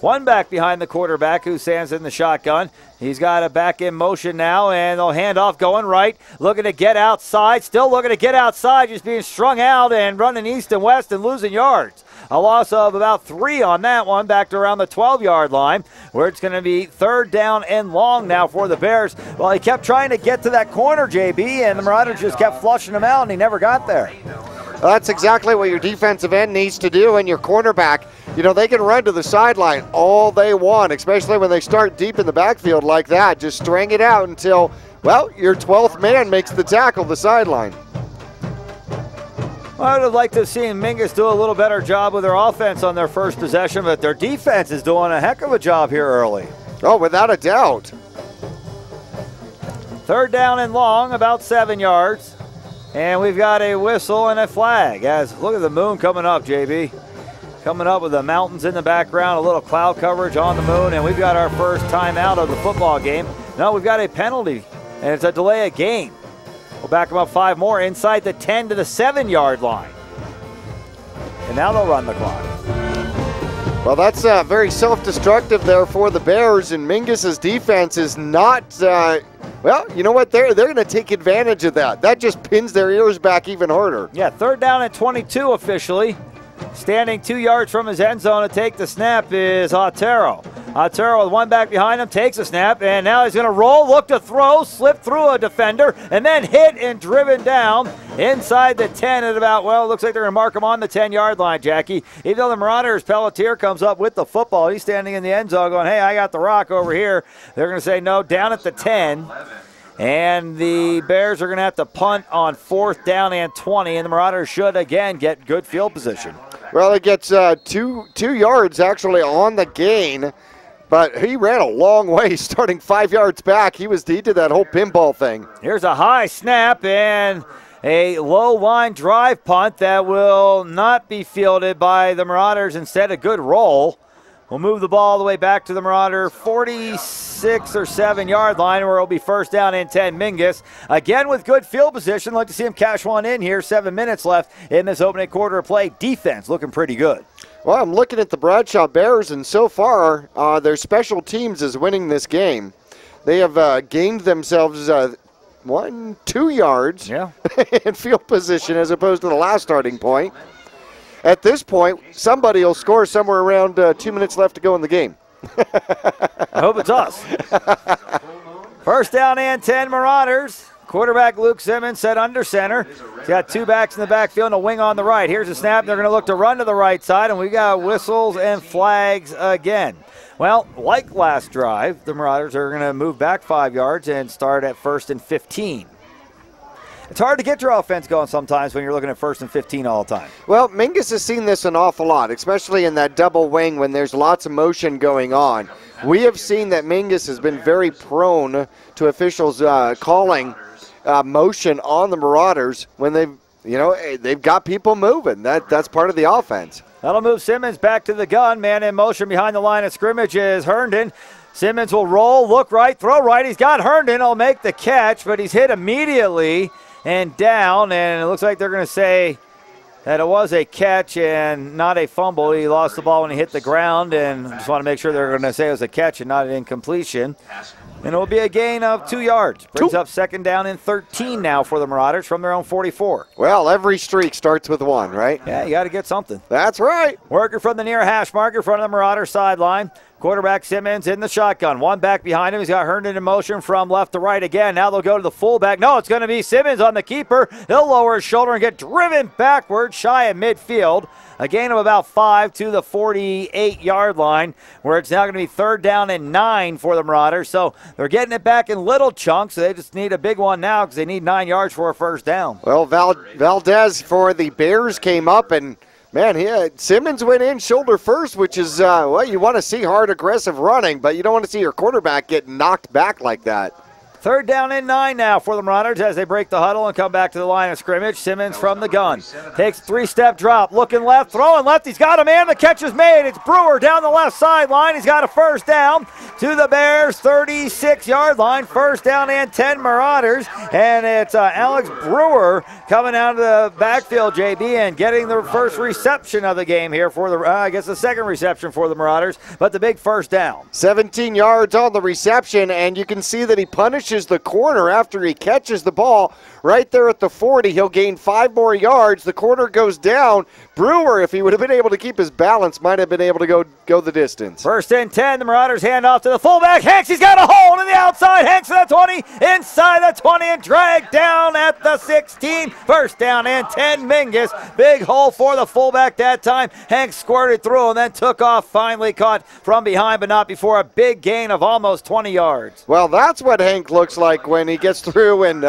1 back behind the quarterback who stands in the shotgun. He's got a back in motion now, and they'll hand off going right. Looking to get outside. Still looking to get outside, just being strung out and running east and west and losing yards. A loss of about 3 on that one, back to around the 12-yard line, where it's going to be 3rd down and long now for the Bears. Well, he kept trying to get to that corner, JB, and the Marauders just kept flushing him out, and he never got there. Well, that's exactly what your defensive end needs to do, and your cornerback. You know, they can run to the sideline all they want, especially when they start deep in the backfield like that. Just string it out until, well, your 12th man makes the tackle the sideline. I would have liked to have seen Mingus do a little better job with their offense on their first possession, but their defense is doing a heck of a job here early. Oh, without a doubt. 3rd down and long, about 7 yards. And we've got a whistle and a flag. As look at the moon coming up, JB. Coming up with the mountains in the background, a little cloud coverage on the moon, and we've got our first time out of the football game. No, we've got a penalty, and it's a delay of game. We'll back them up 5 more inside the 10 to the 7-yard line. And now they'll run the clock. Well, that's very self-destructive there for the Bears, and Mingus's defense is not, well, you know what? They're going to take advantage of that. That just pins their ears back even harder. Yeah, 3rd down and 22 officially. Standing 2 yards from his end zone to take the snap is Otero. Otero with one back behind him, takes a snap, and now he's going to roll, look to throw, slip through a defender, and then hit and driven down inside the 10 at about, well, it looks like they're going to mark him on the 10-yard line, Jackie. Even though the Marauders, Pelletier comes up with the football. He's standing in the end zone going, hey, I got the rock over here. They're going to say no, down at the 10. And the Bears are going to have to punt on 4th down and 20, and the Marauders should, again, get good field position. Well, it gets two yards actually on the gain, but he ran a long way starting 5 yards back. He did that whole pinball thing. Here's a high snap and a low line drive punt that will not be fielded by the Marauders. Instead, a good roll. We'll move the ball all the way back to the Marauder 46 or 7-yard line where it'll be 1st down and 10. Mingus, again with good field position. Like to see him cash one in here. 7 minutes left in this opening quarter of play. Defense looking pretty good. Well, I'm looking at the Bradshaw Bears, and so far their special teams is winning this game. They have gained themselves 2 yards in field position as opposed to the last starting point. At this point, somebody will score somewhere around 2 minutes left to go in the game. I hope it's us. 1st down and 10 Marauders. Quarterback Luke Simmons set under center. He's got 2 backs in the backfield and a wing on the right. Here's a snap. They're going to look to run to the right side, and we got whistles and flags again. Well, like last drive, the Marauders are going to move back 5 yards and start at 1st and 15. It's hard to get your offense going sometimes when you're looking at 1st and 15 all the time. Well, Mingus has seen this an awful lot, especially in that double wing when there's lots of motion going on. We have seen that Mingus has been very prone to officials calling motion on the Marauders when they've got people moving. That's part of the offense. That'll move Simmons back to the gun. Man in motion behind the line of scrimmage is Herndon. Simmons will roll, look right, throw right. He's got Herndon. He'll make the catch, but he's hit immediately and down, and it looks like they're going to say that it was a catch and not a fumble. He lost the ball when he hit the ground, and just want to make sure they're going to say it was a catch and not an incompletion. And it will be a gain of 2 yards. Brings up 2nd down and 13 now for the Marauders from their own 44. Well, every streak starts with 1, right? Yeah, you got to get something. That's right. Working from the near hash mark in front of the Marauder sideline. Quarterback Simmons in the shotgun. One back behind him. He's got Herndon in motion from left to right again. Now they'll go to the fullback. No, it's going to be Simmons on the keeper. He'll lower his shoulder and get driven backward shy of midfield. A gain of about 5 to the 48-yard line, where it's now going to be 3rd down and 9 for the Marauders. So they're getting it back in little chunks. So they just need a big one now because they need 9 yards for a 1st down. Well, Valdez for the Bears came up, and man, Simmons went in shoulder first, which is, you want to see hard, aggressive running, but you don't want to see your quarterback get knocked back like that. 3rd down and 9 now for the Marauders as they break the huddle and come back to the line of scrimmage. Simmons from the gun. Takes 3-step drop. Looking left, throwing left. He's got a man. The catch is made. It's Brewer down the left sideline. He's got a 1st down to the Bears' 36-yard line. 1st down and 10 Marauders. And it's Alex Brewer coming out of the backfield, JB, and getting the first reception of the game here for the, the second reception for the Marauders, but the big 1st down. 17 yards on the reception, and you can see that he punishes the corner after he catches the ball right there at the 40. He'll gain 5 more yards. The corner goes down. Brewer, if he would have been able to keep his balance, might have been able to go the distance. 1st and 10. The Marauders hand off to the fullback. Hanks, he's got a hole to the outside. Hanks to the 20, inside the 20, and dragged down at the 16. 1st down and 10. Mingus. Big hole for the fullback that time. Hanks squirted through and then took off. Finally caught from behind, but not before a big gain of almost 20 yards. Well, that's what Hank looks like when he gets through and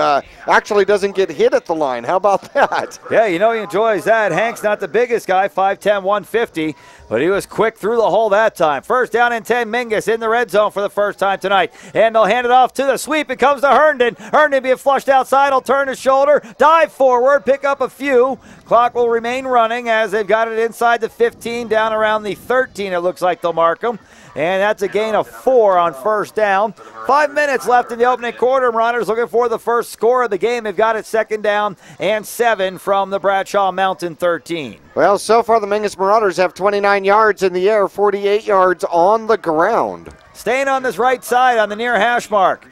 actually doesn't get hit at the line. How about that? Yeah, he enjoys that. Hank's not the biggest guy, 5'10", 150, but he was quick through the hole that time. 1st down and 10, Mingus in the red zone for the first time tonight. And they'll hand it off to the sweep. It comes to Herndon. Herndon being flushed outside. He'll turn his shoulder, dive forward, pick up a few. Clock will remain running as they've got it inside the 15, down around the 13. It looks like they'll mark him. And that's a gain of 4 on 1st down. 5 minutes left in the opening quarter. Marauders looking for the first score of the game. They've got it 2nd down and 7 from the Bradshaw Mountain 13. Well, so far the Mingus Marauders have 29 yards in the air, 48 yards on the ground. Staying on this right side on the near hash mark.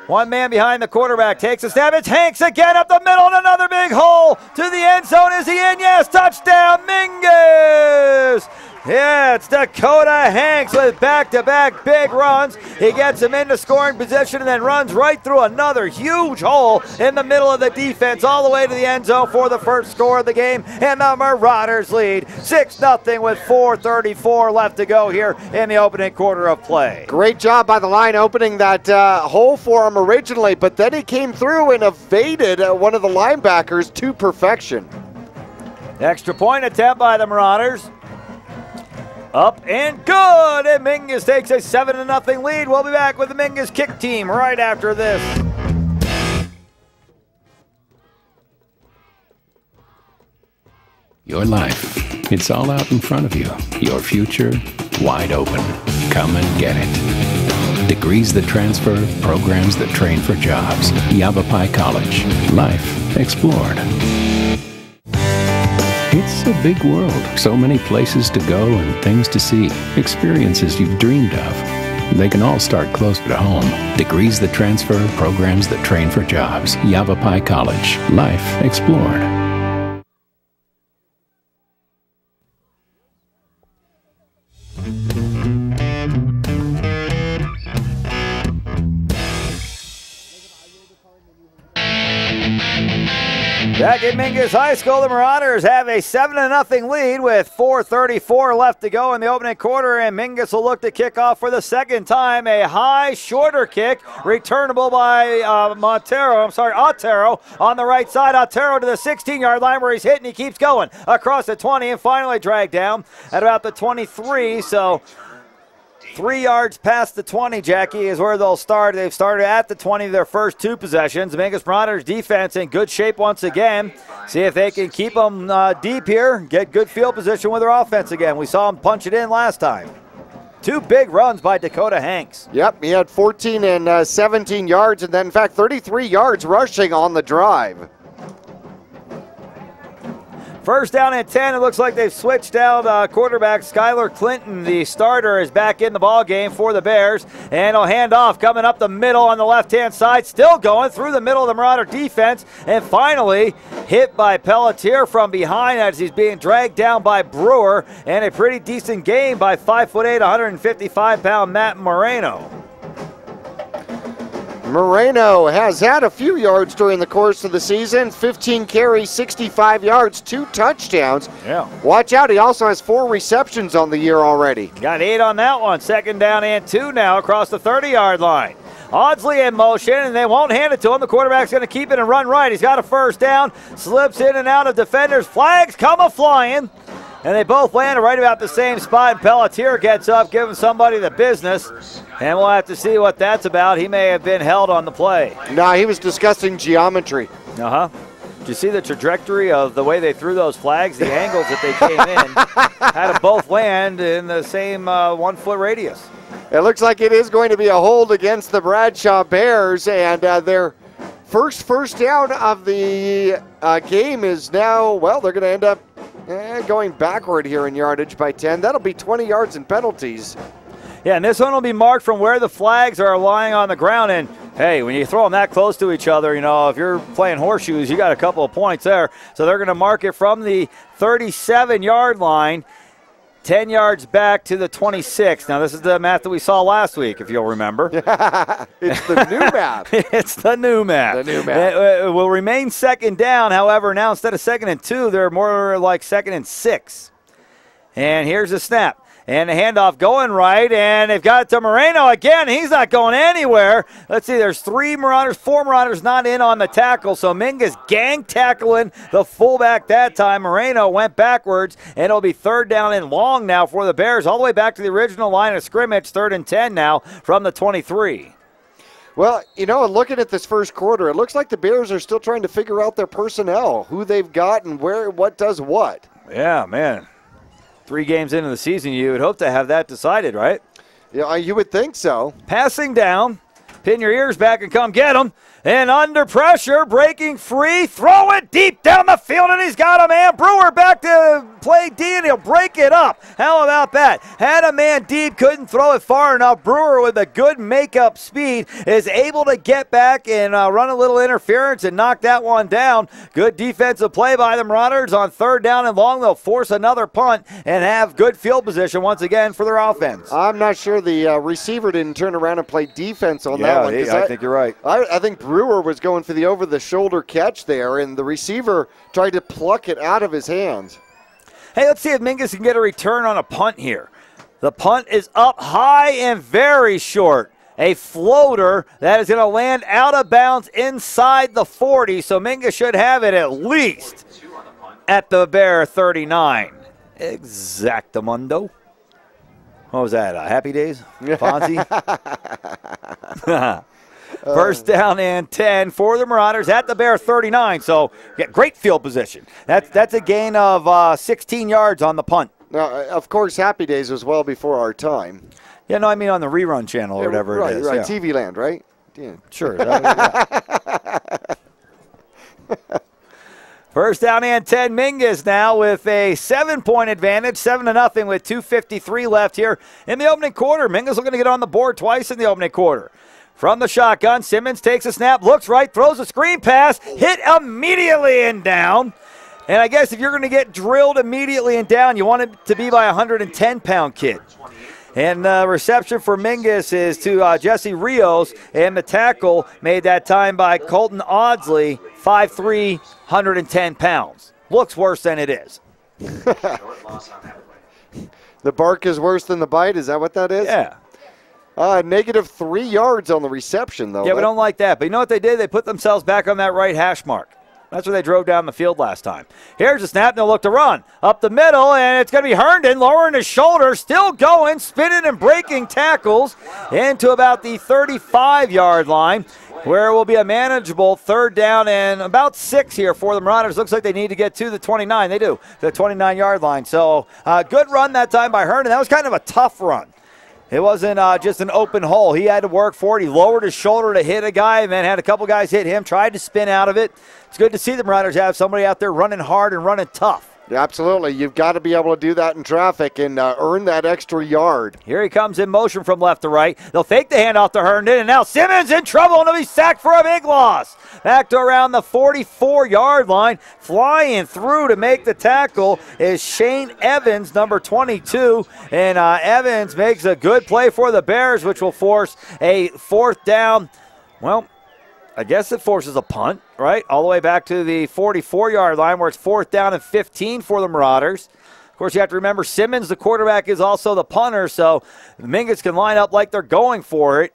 One man behind the quarterback takes a snap. It's Hanks again up the middle and another big hole to the end zone. Is he in? Yes, touchdown, Mingus! Yeah, it's Dakota Hanks with back-to-back big runs. He gets him into scoring position and then runs right through another huge hole in the middle of the defense all the way to the end zone for the first score of the game. And the Marauders lead 6-0 with 4:34 left to go here in the opening quarter of play. Great job by the line opening that hole for him originally, but then he came through and evaded one of the linebackers to perfection. Extra point attempt by the Marauders. Up and good, and Mingus takes a 7-0 lead. We'll be back with the Mingus kick team right after this. Your life, it's all out in front of you. Your future, wide open. Come and get it. Degrees that transfer, programs that train for jobs. Yavapai College. Life explored. It's a big world. So many places to go and things to see. Experiences you've dreamed of. They can all start closer to home. Degrees that transfer, programs that train for jobs. Yavapai College. Life explored. Back at Mingus High School, the Marauders have a 7-0 lead with 4:34 left to go in the opening quarter, and Mingus will look to kick off for the second time. A high, shorter kick, returnable by Otero on the right side. Otero to the 16-yard line where he's hit, and he keeps going across the 20 and finally dragged down at about the 23. So 3 yards past the 20, Jackie, is where they'll start. They've started at the 20 their first two possessions. The Mingus Marauders defense in good shape once again. See if they can keep them deep here, get good field position with their offense again. We saw them punch it in last time. Two big runs by Dakota Hanks. Yep, he had 14 and 17 yards, and then, in fact, 33 yards rushing on the drive. First down and 10. It looks like they've switched out quarterback Skylar Clinton. The starter is back in the ball game for the Bears, and he'll hand off coming up the middle on the left-hand side. Still going through the middle of the Marauder defense, and finally hit by Pelletier from behind as he's being dragged down by Brewer, and a pretty decent game by 5'8", 155-pound Matt Moreno. Moreno has had a few yards during the course of the season. 15 carries, 65 yards, 2 touchdowns. Yeah. Watch out, he also has 4 receptions on the year already. Got 8 on that one. Second down and 2 now across the 30-yard line. Audsley in motion, and they won't hand it to him. The quarterback's going to keep it and run right. He's got a first down, slips in and out of defenders. Flags come a-flying. And they both landed right about the same spot. And Pelletier gets up, giving somebody the business. And we'll have to see what that's about. He may have been held on the play. No, he was discussing geometry. Uh-huh. Did you see the trajectory of the way they threw those flags? The angles that they came in had them both land in the same 1 foot radius. It looks like it is going to be a hold against the Bradshaw Bears. And their first down of the game is now, well, they're going to end up going backward here in yardage by 10. That'll be 20 yards in penalties. Yeah, and this one will be marked from where the flags are lying on the ground. And, hey, when you throw them that close to each other, you know, if you're playing horseshoes, you got a couple of points there. So they're going to mark it from the 37-yard line, 10 yards back to the 26. Now, this is the math that we saw last week, if you'll remember. It's the new math. It's the new math. The new math. It will remain second down. However, now instead of 2nd and 2, they're more like 2nd and 6. And here's the snap. And the handoff going right, and they've got it to Moreno again. He's not going anywhere. Let's see, there's 4 Marauders not in on the tackle, so Mingus gang tackling the fullback that time. Moreno went backwards, and it'll be 3rd down and long now for the Bears, all the way back to the original line of scrimmage, 3rd and 10 now from the 23. Well, you know, looking at this first quarter, it looks like the Bears are still trying to figure out their personnel, who they've got and what does what. Yeah, man. 3 games into the season, you would hope to have that decided, right? Yeah, you would think so. Passing down, pin your ears back and come get them. And under pressure, breaking free, throw it deep down the field, and he's got a man. Brewer back to play D, and he'll break it up. How about that? Had a man deep, couldn't throw it far enough. Brewer, with a good makeup speed, is able to get back and run a little interference and knock that one down. Good defensive play by the Marauders on 3rd down and long. They'll force another punt and have good field position once again for their offense. I'm not sure the receiver didn't turn around and play defense on that one. I think you're right. I think Brewer was going for the over-the-shoulder catch there, and the receiver tried to pluck it out of his hands. Hey, let's see if Mingus can get a return on a punt here. The punt is up high and very short. A floater that is going to land out of bounds inside the 40, so Mingus should have it at least at the Bear 39. Exactamundo. What was that, Happy Days? Fonzie? First down and 10 for the Marauders at the Bear 39, so get great field position. That's a gain of 16 yards on the punt. Now, of course, Happy Days was well before our time. Yeah, no, I mean on the rerun channel or whatever it is. Right, yeah. TV Land, right? Yeah. Sure. First down and 10, Mingus now with a 7-point advantage, 7-0 with 2:53 left here in the opening quarter. Mingus looking to get on the board twice in the opening quarter. From the shotgun, Simmons takes a snap, looks right, throws a screen pass, hit immediately and down. And I guess if you're going to get drilled immediately and down, you want it to be by a 110-pound kid. And the reception for Mingus is to Jesse Rios, and the tackle made that time by Colton Audsley, 5'3", 110 pounds. Looks worse than it is. The bark is worse than the bite, is that what that is? Yeah. Negative 3 yards on the reception, though. Yeah, we don't like that. But you know what they did? They put themselves back on that right hash mark. That's where they drove down the field last time. Here's a snap, and they'll look to run. Up the middle, and it's going to be Herndon lowering his shoulder, still going, spinning and breaking tackles into about the 35-yard line, where it will be a manageable 3rd down and about 6 here for the Marauders. Looks like they need to get to the 29. They do, the 29-yard line. So good run that time by Herndon. That was kind of a tough run. It wasn't just an open hole. He had to work for it. He lowered his shoulder to hit a guy and then had a couple guys hit him, tried to spin out of it. It's good to see the Marauders have somebody out there running hard and running tough. Yeah, absolutely. You've got to be able to do that in traffic and earn that extra yard. Here he comes in motion from left to right. They'll fake the handoff to Herndon, and now Simmons in trouble, and he'll be sacked for a big loss. Back to around the 44-yard line. Flying through to make the tackle is Shane Evans, number 22. And Evans makes a good play for the Bears, which will force a 4th down. Well, I guess it forces a punt, right? All the way back to the 44-yard line where it's 4th down and 15 for the Marauders. Of course, you have to remember Simmons, the quarterback, is also the punter, so the Mingus can line up like they're going for it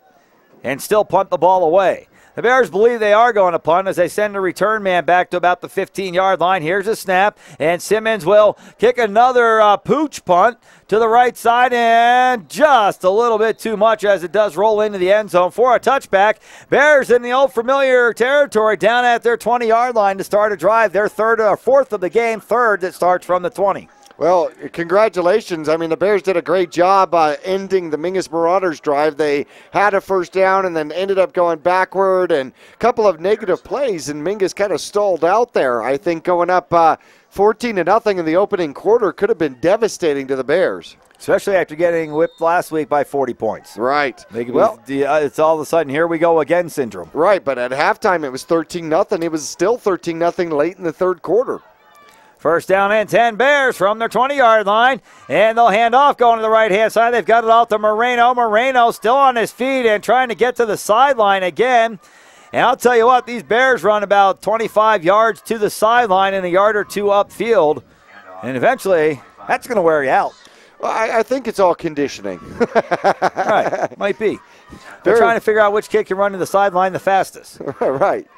and still punt the ball away. The Bears believe they are going to punt as they send the return man back to about the 15-yard line. Here's a snap, and Simmons will kick another pooch punt to the right side, and just a little bit too much as it does roll into the end zone for a touchback. Bears in the old familiar territory down at their 20-yard line to start a drive. Their 4th of the game, 3rd that starts from the 20. Well, congratulations. I mean, the Bears did a great job ending the Mingus Marauders drive. They had a 1st down and then ended up going backward and a couple of negative plays, and Mingus kind of stalled out there. I think going up 14-0 in the opening quarter could have been devastating to the Bears. Especially after getting whipped last week by 40 points. Right. Well, it's all of a sudden, here we go again syndrome. Right, but at halftime it was 13-0. It was still 13-0 late in the 3rd quarter. First down and 10, Bears from their 20-yard line, and they'll hand off going to the right-hand side. They've got it off to Moreno. Moreno still on his feet and trying to get to the sideline again. And I'll tell you what, these Bears run about 25 yards to the sideline and a yard or two upfield, and eventually that's going to wear you out. Well, I think it's all conditioning. Right, might be. They're trying to figure out which kid can run to the sideline the fastest. Right.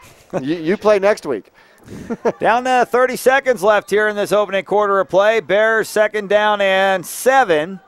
You play next week. Down to 30 seconds left here in this opening quarter of play. Bears 2nd down and 7.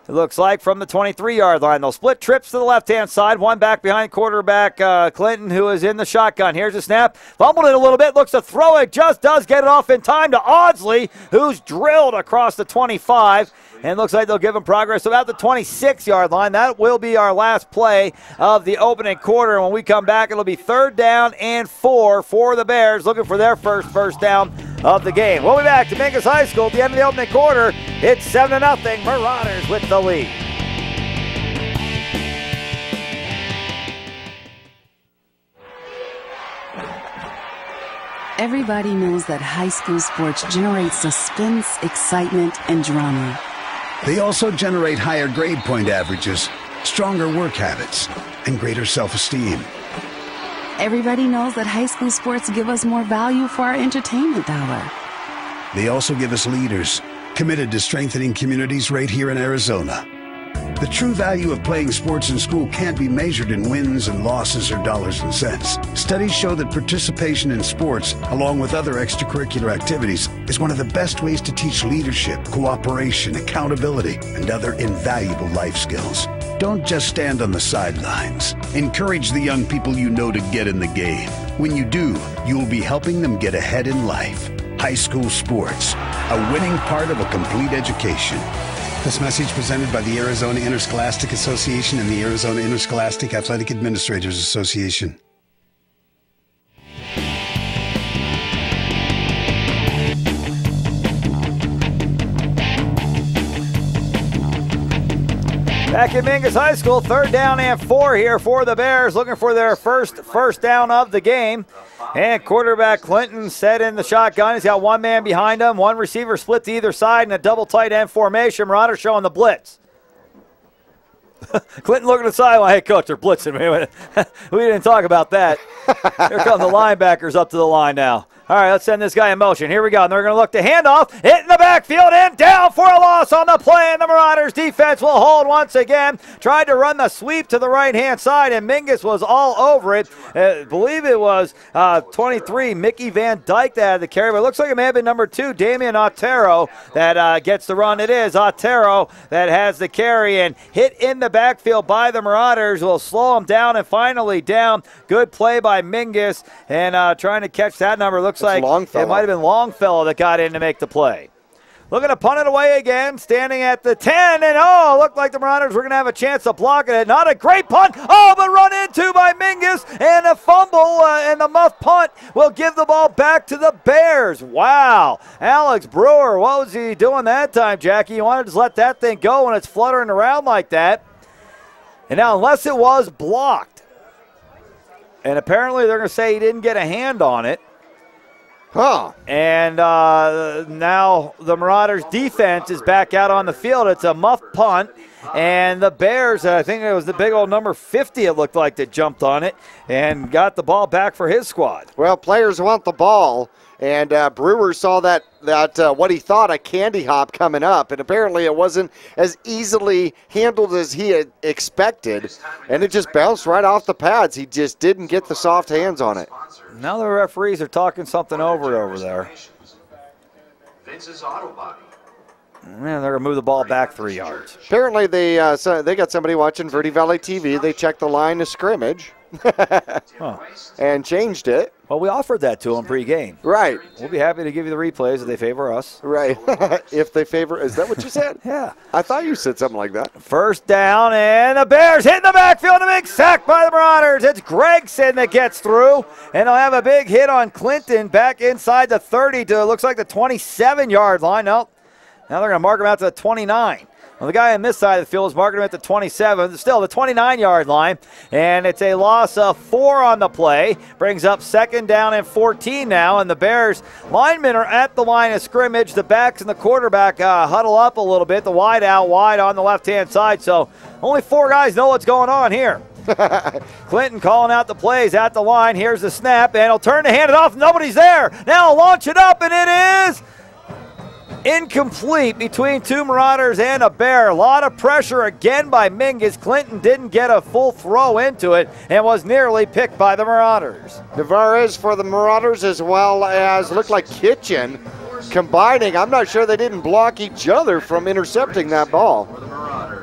It looks like from the 23-yard line. They'll split trips to the left-hand side. One back behind quarterback Clinton, who is in the shotgun. Here's a snap. Fumbled it a little bit. Looks to throw it. Just does get it off in time to Audsley, who's drilled across the 25. And looks like they'll give him progress about the 26-yard line. That will be our last play of the opening quarter. And when we come back, it'll be 3rd down and 4 for the Bears, looking for their first down of the game. We'll be back to Mingus High School at the end of the opening quarter. It's 7-0, Marauders with the lead. Everybody knows that high school sports generate suspense, excitement, and drama. They also generate higher grade point averages, stronger work habits, and greater self-esteem. Everybody knows that high school sports give us more value for our entertainment dollar. They also give us leaders committed to strengthening communities right here in Arizona. The true value of playing sports in school can't be measured in wins and losses or dollars and cents. Studies show that participation in sports, along with other extracurricular activities, is one of the best ways to teach leadership, cooperation, accountability, and other invaluable life skills. Don't just stand on the sidelines. Encourage the young people you know to get in the game. When you do, you'll be helping them get ahead in life. High school sports, a winning part of a complete education. This message presented by the Arizona Interscholastic Association and the Arizona Interscholastic Athletic Administrators Association. Back at Mingus High School, 3rd down and 4 here for the Bears, looking for their first down of the game. And quarterback Clinton set in the shotgun. He's got one man behind him, one receiver split to either side in a double tight end formation. Marauders showing the blitz. Clinton looking at the sideline. Hey, coach, they're blitzing me. We didn't talk about that. Here come the linebackers up to the line now. All right, let's send this guy in motion. Here we go. And they're going to look to handoff. Hit in the backfield and down for a loss on the play. And the Marauders defense will hold once again. Tried to run the sweep to the right-hand side, and Mingus was all over it. I believe it was 23, Mickey Van Dyke that had the carry. But it looks like it may have been number 2, Damian Otero, that gets the run. It is Otero that has the carry, and hit in the backfield by the Marauders will slow him down and finally down. Good play by Mingus, and trying to catch that number. Looks like it might have been Longfellow that got in to make the play. Looking to punt it away again, standing at the 10, and looked like the Marauders were going to have a chance of blocking it. Not a great punt, but run into by Mingus, and a fumble, and the muff punt will give the ball back to the Bears. Wow. Alex Brewer, what was he doing that time, Jackie? You wanted to just let that thing go when it's fluttering around like that. And now, unless it was blocked, and apparently they're going to say he didn't get a hand on it. Huh. And now the Marauders defense is back out on the field. It's a muff punt. And the Bears, I think it was the big old number 50, it looked like, that jumped on it and got the ball back for his squad. Well, players want the ball. And Brewer saw that what he thought a candy hop coming up, and apparently it wasn't as easily handled as he had expected, and it just bounced right off the pads. He just didn't get the soft hands on it. Now the referees are talking something over there. Vince's Auto Body. Man, they're going to move the ball back 3 yards. Apparently they got somebody watching Verde Valley TV. They checked the line of scrimmage and changed it. Well, we offered that to them pregame. Right. We'll be happy to give you the replays if they favor us. Right. If they favor, is that what you said? Yeah. I thought you said something like that. First down, and the Bears hit in the backfield. A big sack by the Marauders. It's Gregson that gets through, and they'll have a big hit on Clinton back inside the 30 to, it looks like, the 27-yard line. Nope. Now they're going to mark him out to the 29. Well, the guy on this side of the field is marking him at the 27, still the 29-yard line, and it's a loss of 4 on the play. Brings up 2nd down and 14 now, and the Bears linemen are at the line of scrimmage. The backs and the quarterback huddle up a little bit. The wide out wide on the left-hand side, so only 4 guys know what's going on here. Clinton calling out the plays at the line. Here's the snap, and he'll turn to hand it off. Nobody's there. Now launch it up, and it is incomplete between 2 Marauders and a Bear. A lot of pressure again by Mingus. Clinton didn't get a full throw into it and was nearly picked by the Marauders. Navarez for the Marauders, as well as looked like Kitchen combining. I'm not sure they didn't block each other from intercepting that ball. For the Marauders.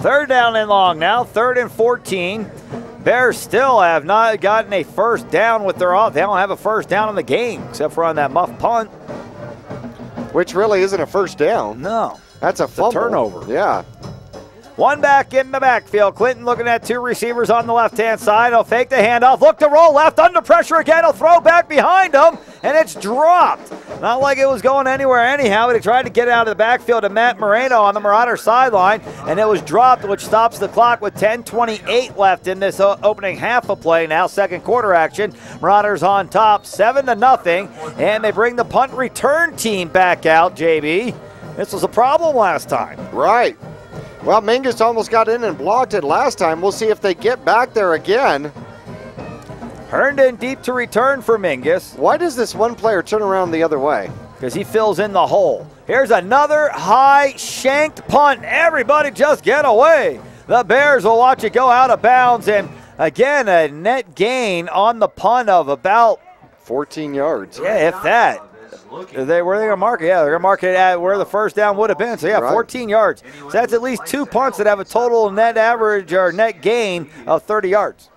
Third down and long now, 3rd and 14. Bears still have not gotten a first down with their off. They don't have a first down in the game except for on that muff punt. Which really isn't a first down. No. That's a fumble. Turnover. Yeah. One back in the backfield. Clinton looking at 2 receivers on the left-hand side. He'll fake the handoff. Look to roll left. Under pressure again. He'll throw back behind him, and it's dropped. Not like it was going anywhere anyhow, but he tried to get it out of the backfield to Matt Moreno on the Marauder sideline, and it was dropped, which stops the clock with 10:28 left in this opening half of play. Now second quarter action. Marauders on top, 7-0, and they bring the punt return team back out, JB. This was a problem last time. Right. Well, Mingus almost got in and blocked it last time. We'll see if they get back there again. Herndon deep to return for Mingus. Why does this one player turn around the other way? Because he fills in the hole. Here's another high shanked punt. Everybody just get away. The Bears will watch it go out of bounds. And again, a net gain on the punt of about 14 yards. Yeah, if that. Where are they going to mark it? Yeah, they're going to mark it at where the first down would have been. So, yeah, right. 14 yards. So that's at least 2 punts that have a total net average or net gain of 30 yards.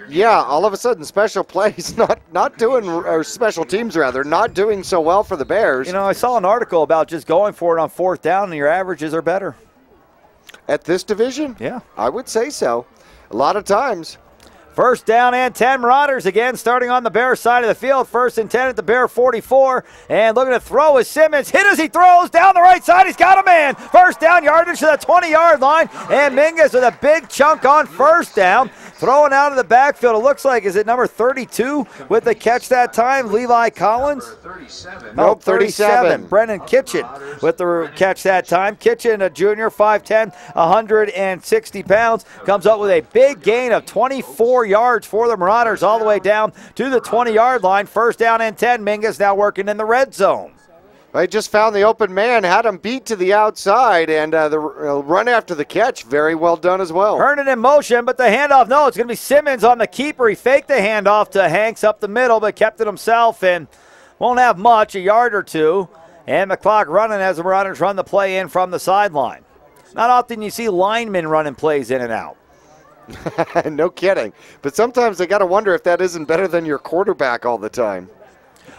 Yeah, all of a sudden special plays not doing, or special teams rather, not doing so well for the Bears. You know, I saw an article about just going for it on 4th down and your averages are better. At this division? Yeah. I would say so. A lot of times. First down and 10. Marauders again starting on the Bear side of the field. 1st and 10 at the Bear 44. And looking to throw is Simmons. Hit as he throws down the right side. He's got a man. First down, yardage to the 20-yard line. And Mingus with a big chunk on first down. Throwing out of the backfield. It looks like, is it number 32 with the catch that time? Levi Collins? 37. Nope, 37. Brennan Kitchen with the catch that time. Kitchen, a junior, 5'10", 160 pounds. Comes up with a big gain of 24 yards for the Marauders all the way down to the 20-yard line. First down and 10. Mingus now working in the red zone. They just found the open man, had him beat to the outside, and the run after the catch, very well done as well. Herndon in motion, but the handoff, no, it's going to be Simmons on the keeper. He faked the handoff to Hanks up the middle, but kept it himself and won't have much, a yard or two. And the clock running as the Marauders run the play in from the sideline. Not often you see linemen running plays in and out. No kidding. But sometimes they got to wonder if that isn't better than your quarterback all the time.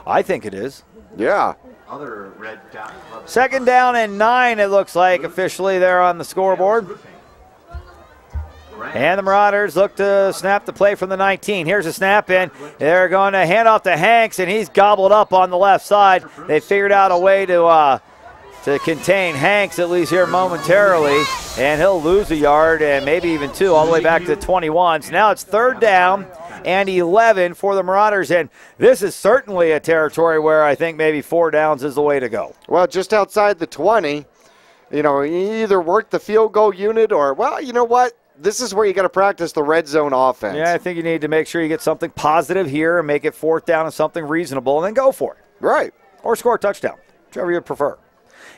I think it is. Yeah. Other red dot. Second down and 9, it looks like, officially there on the scoreboard. And the Marauders look to snap the play from the 19. Here's a snap in. They're going to hand off to Hanks, and he's gobbled up on the left side. They figured out a way to contain Hanks, at least here momentarily, and he'll lose a yard and maybe even 2 all the way back to 21. So now it's 3rd down and 11 for the Marauders, and this is certainly a territory where I think maybe 4 downs is the way to go. Well, just outside the 20, you know, you either work the field goal unit or, well, you know what? This is where you got to practice the red zone offense. Yeah, I think you need to make sure you get something positive here and make it 4th down and something reasonable, and then go for it. Right. Or score a touchdown, whichever you prefer.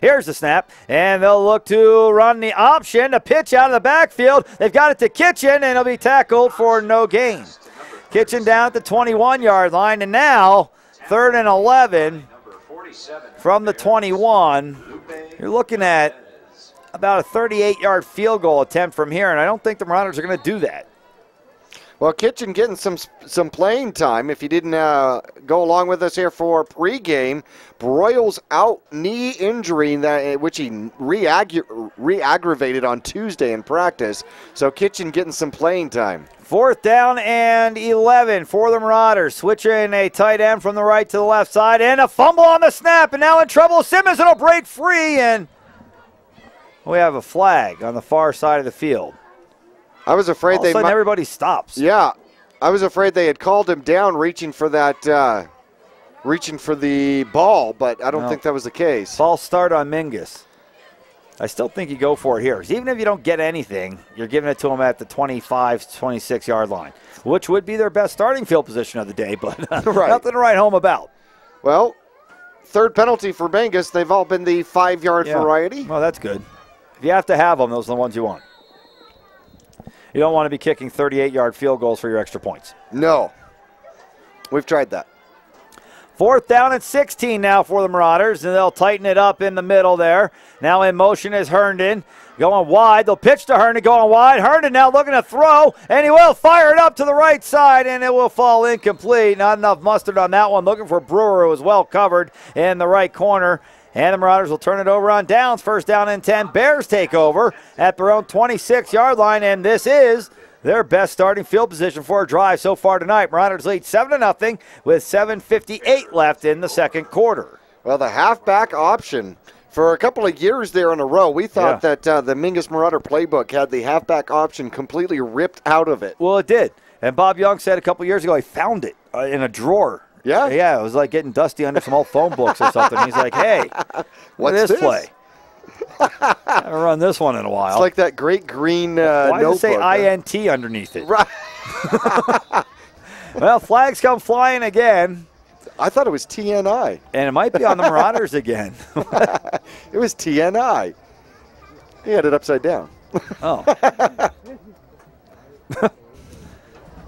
Here's the snap, and they'll look to run the option, a pitch out of the backfield. They've got it to Kitchen, and he'll be tackled for no gain. Kitchen down at the 21-yard line, and now 3rd and 11 from the 21. You're looking at about a 38-yard field goal attempt from here, and I don't think the Marauders are going to do that. Well, Kitchen getting some playing time. If you didn't go along with us here for pregame, Broyles out knee injury, which he re-aggravated on Tuesday in practice. So Kitchen getting some playing time. 4th down and 11 for the Marauders. Switching a tight end from the right to the left side, and a fumble on the snap, and now in trouble. Simmons will break free, and we have a flag on the far side of the field. I was afraid all of a sudden everybody stops. Yeah, I was afraid they had called him down reaching for that, reaching for the ball, but I don't think that was the case. False start on Mingus. I still think you go for it here. Even if you don't get anything, you're giving it to them at the 25, 26-yard line, which would be their best starting field position of the day, but right. Nothing to write home about. Well, 3rd penalty for Mingus. They've all been the 5-yard variety. Well, that's good. If you have to have them, those are the ones you want. You don't want to be kicking 38-yard field goals for your extra points. No. We've tried that. 4th down and 16 now for the Marauders, and they'll tighten it up in the middle there. Now in motion is Herndon. going wide. They'll pitch to Herndon, going wide. Herndon now looking to throw, and he will fire it up to the right side, and it will fall incomplete. Not enough mustard on that one. Looking for Brewer, who was well covered in the right corner. And the Marauders will turn it over on downs. First down and 10. Bears take over at their own 26-yard line, and this is their best starting field position for a drive so far tonight. Marauders lead 7-0 with 7:58 left in the second quarter. Well, the halfback option. For a couple of years there in a row, we thought that the Mingus Marauder playbook had the halfback option completely ripped out of it. Well, it did. And Bob Young said a couple of years ago he found it in a drawer. Yeah? Yeah, it was like getting dusty under some old phone books or something. He's like, hey, what's this play? I haven't run this one in a while. It's like that great green Why notebook. does it say INT underneath it? Right. Well, flags come flying again. I thought it was TNI. And it might be on the Marauders again. It was TNI. He had it upside down. Oh.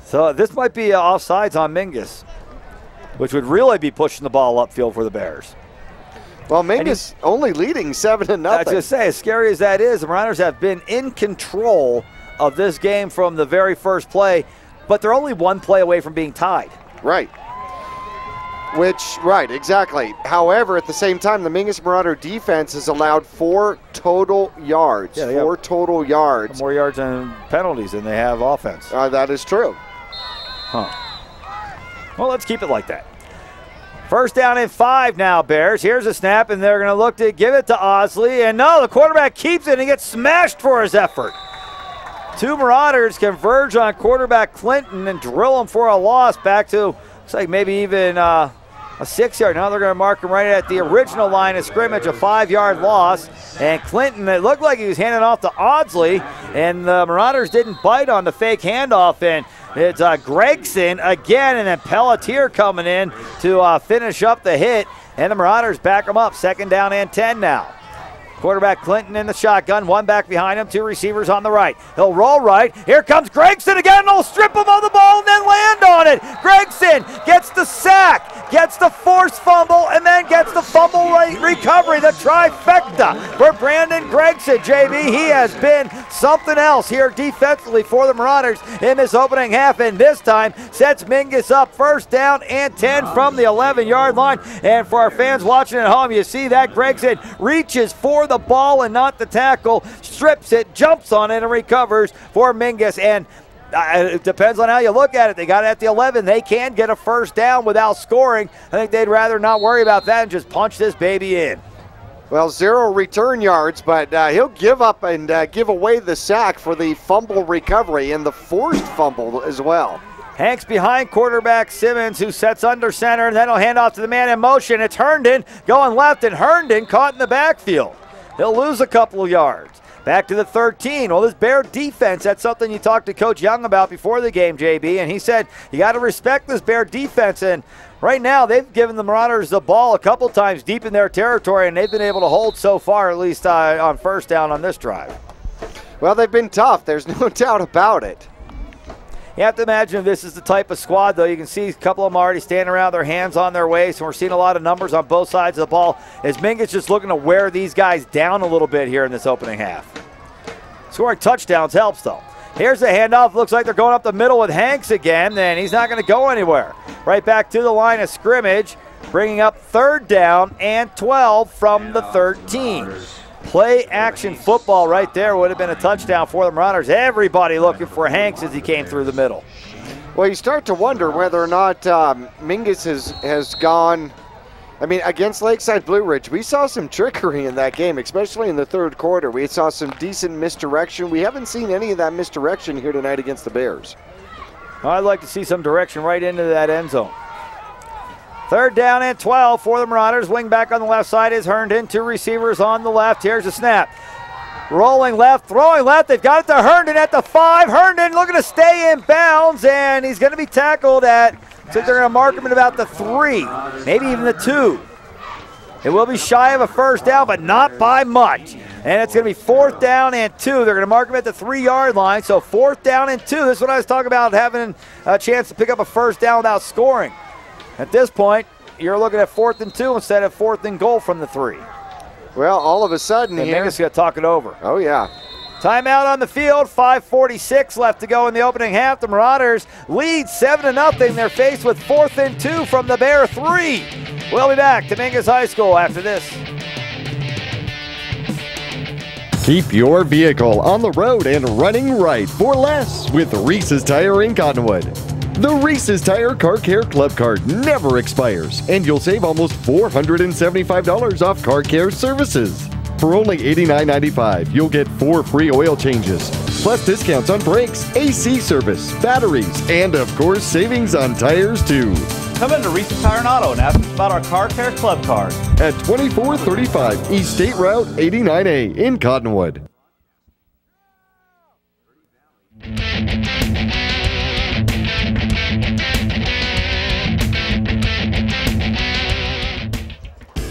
So this might be offsides on Mingus, which would really be pushing the ball upfield for the Bears. Well, Mingus only leading 7-0. I was going to say, as scary as that is, the Marauders have been in control of this game from the very first play, but they're only one play away from being tied. Right. Right, exactly. However, at the same time, the Mingus Marauder defense has allowed 4 total yards. Yeah, 4 total yards. More yards and penalties than they have offense. That is true. Huh. Well, let's keep it like that. First down and 5 now, Bears. Here's a snap, and they're going to look to give it to Osley. And no, the quarterback keeps it and he gets smashed for his effort. 2 Marauders converge on quarterback Clinton and drill him for a loss back to, looks like maybe even a 6-yard. Now they're going to mark him right at the original line of scrimmage, a 5-yard loss. And Clinton, it looked like he was handing off to Audsley, and the Marauders didn't bite on the fake handoff. And it's Gregson again, and then Pelletier coming in to finish up the hit. And the Marauders back them up. Second down and 10 now. Quarterback Clinton in the shotgun, 1 back behind him, 2 receivers on the right. He'll roll right. Here comes Gregson again, and he'll strip him of the ball and then land on it. Gregson gets the sack, gets the forced fumble, and then gets the fumble recovery, the trifecta for Brandon Gregson. JB, he has been something else here defensively for the Marauders in this opening half, and this time sets Mingus up first down and 10 from the 11-yard line. And for our fans watching at home, you see that Gregson reaches for the ball and not the tackle, strips it, jumps on it, and recovers for Mingus. And it depends on how you look at it. They got it at the 11. They can get a first down without scoring. I think they'd rather not worry about that and just punch this baby in. Well, 0 return yards, but he'll give up and give away the sack for the fumble recovery and the forced fumble as well. Hanks behind quarterback Simmons, who sets under center, and then he'll hand off to the man in motion. It's Herndon going left, and Herndon caught in the backfield. He'll lose a couple of yards. Back to the 13. Well, this Bear defense, that's something you talked to Coach Young about before the game, JB, and he said you got to respect this Bear defense. And right now they've given the Marauders the ball a couple times deep in their territory, and they've been able to hold so far, at least on first down on this drive. Well, they've been tough. There's no doubt about it. You have to imagine if this is the type of squad, though. You can see a couple of them already standing around, their hands on their waist, and we're seeing a lot of numbers on both sides of the ball as Mingus just looking to wear these guys down a little bit here in this opening half. Scoring touchdowns helps, though. Here's the handoff. Looks like they're going up the middle with Hanks again, and he's not going to go anywhere. Right back to the line of scrimmage, bringing up third down and 12 from the 13. Play action football right there would have been a touchdown for the Marauders. Everybody looking for Hanks as he came through the middle. Well, you start to wonder whether or not Mingus has gone. I mean, against Lakeside Blue Ridge, we saw some trickery in that game, especially in the third quarter. We saw some decent misdirection. We haven't seen any of that misdirection here tonight against the Bears. I'd like to see some direction right into that end zone. Third down and 12 for the Marauders. Wing back on the left side is Herndon. 2 receivers on the left. Here's a snap. Rolling left, throwing left. They've got it to Herndon at the 5. Herndon looking to stay in bounds, and he's going to be tackled at, so they're going to mark him at about the 3, maybe even the 2. It will be shy of a first down, but not by much. And it's going to be 4th down and 2. They're going to mark him at the 3-yard line. So 4th down and 2. This is what I was talking about, having a chance to pick up a first down without scoring. At this point, you're looking at 4th and 2 instead of 4th and goal from the 3. Well, all of a sudden and here. Mingus got to talk it over. Oh, yeah. Timeout on the field, 5:46 left to go in the opening half. The Marauders lead 7-0. They're faced with 4th and 2 from the Bear 3. We'll be back to Mingus High School after this. Keep your vehicle on the road and running right for less with Reese's Tire in Cottonwood. The Reese's Tire Car Care Club Card never expires, and you'll save almost $475 off car care services. For only $89.95, you'll get 4 free oil changes, plus discounts on brakes, AC service, batteries, and of course, savings on tires too. Come into Reese's Tire and Auto and ask us about our Car Care Club Card. At 2435 East State Route 89A in Cottonwood.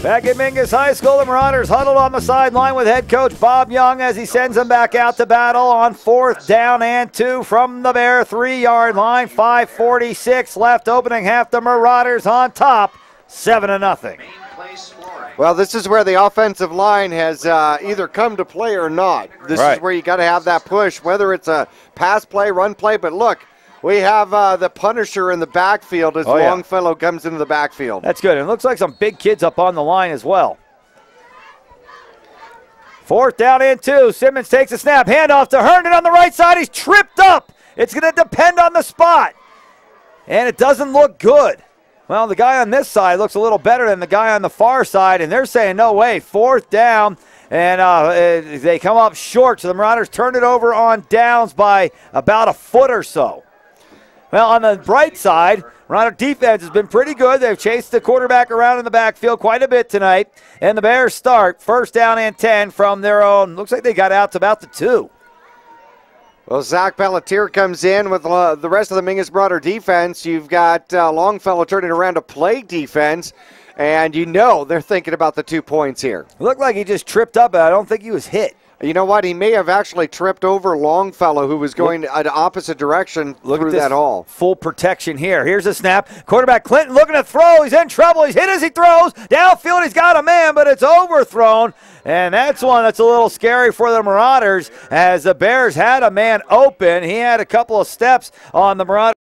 Back at Mingus High School, the Marauders huddled on the sideline with head coach Bob Young as he sends them back out to battle on 4th down and 2 from the Bear 3-yard line. 5:46 left, opening half. The Marauders on top, 7-0. Well, this is where the offensive line has either come to play or not. This is where you got to have that push, whether it's a pass play, run play. But look, we have the Punisher in the backfield as Longfellow comes into the backfield. That's good. And it looks like some big kids up on the line as well. 4th down and 2. Simmons takes a snap. Handoff to Herndon on the right side. He's tripped up. It's going to depend on the spot. And it doesn't look good. Well, the guy on this side looks a little better than the guy on the far side, and they're saying no way. 4th down, and they come up short. So the Marauders turn it over on downs by about a foot or so. Well, on the bright side, Marauder defense has been pretty good. They've chased the quarterback around in the backfield quite a bit tonight. And the Bears start 1st down and 10 from their own. Looks like they got out to about the 2. Well, Zach Pelletier comes in with the rest of the Mingus Marauder defense. You've got Longfellow turning around to play defense. And you know they're thinking about the 2 points here. It looked like he just tripped up, but I don't think he was hit. You know what? He may have actually tripped over Longfellow, who was going an opposite direction through that hole. Full protection here. Here's a snap. Quarterback Clinton looking to throw. He's in trouble. He's hit as he throws. Downfield, he's got a man, but it's overthrown. And that's one that's a little scary for the Marauders as the Bears had a man open. He had a couple of steps on the Marauders.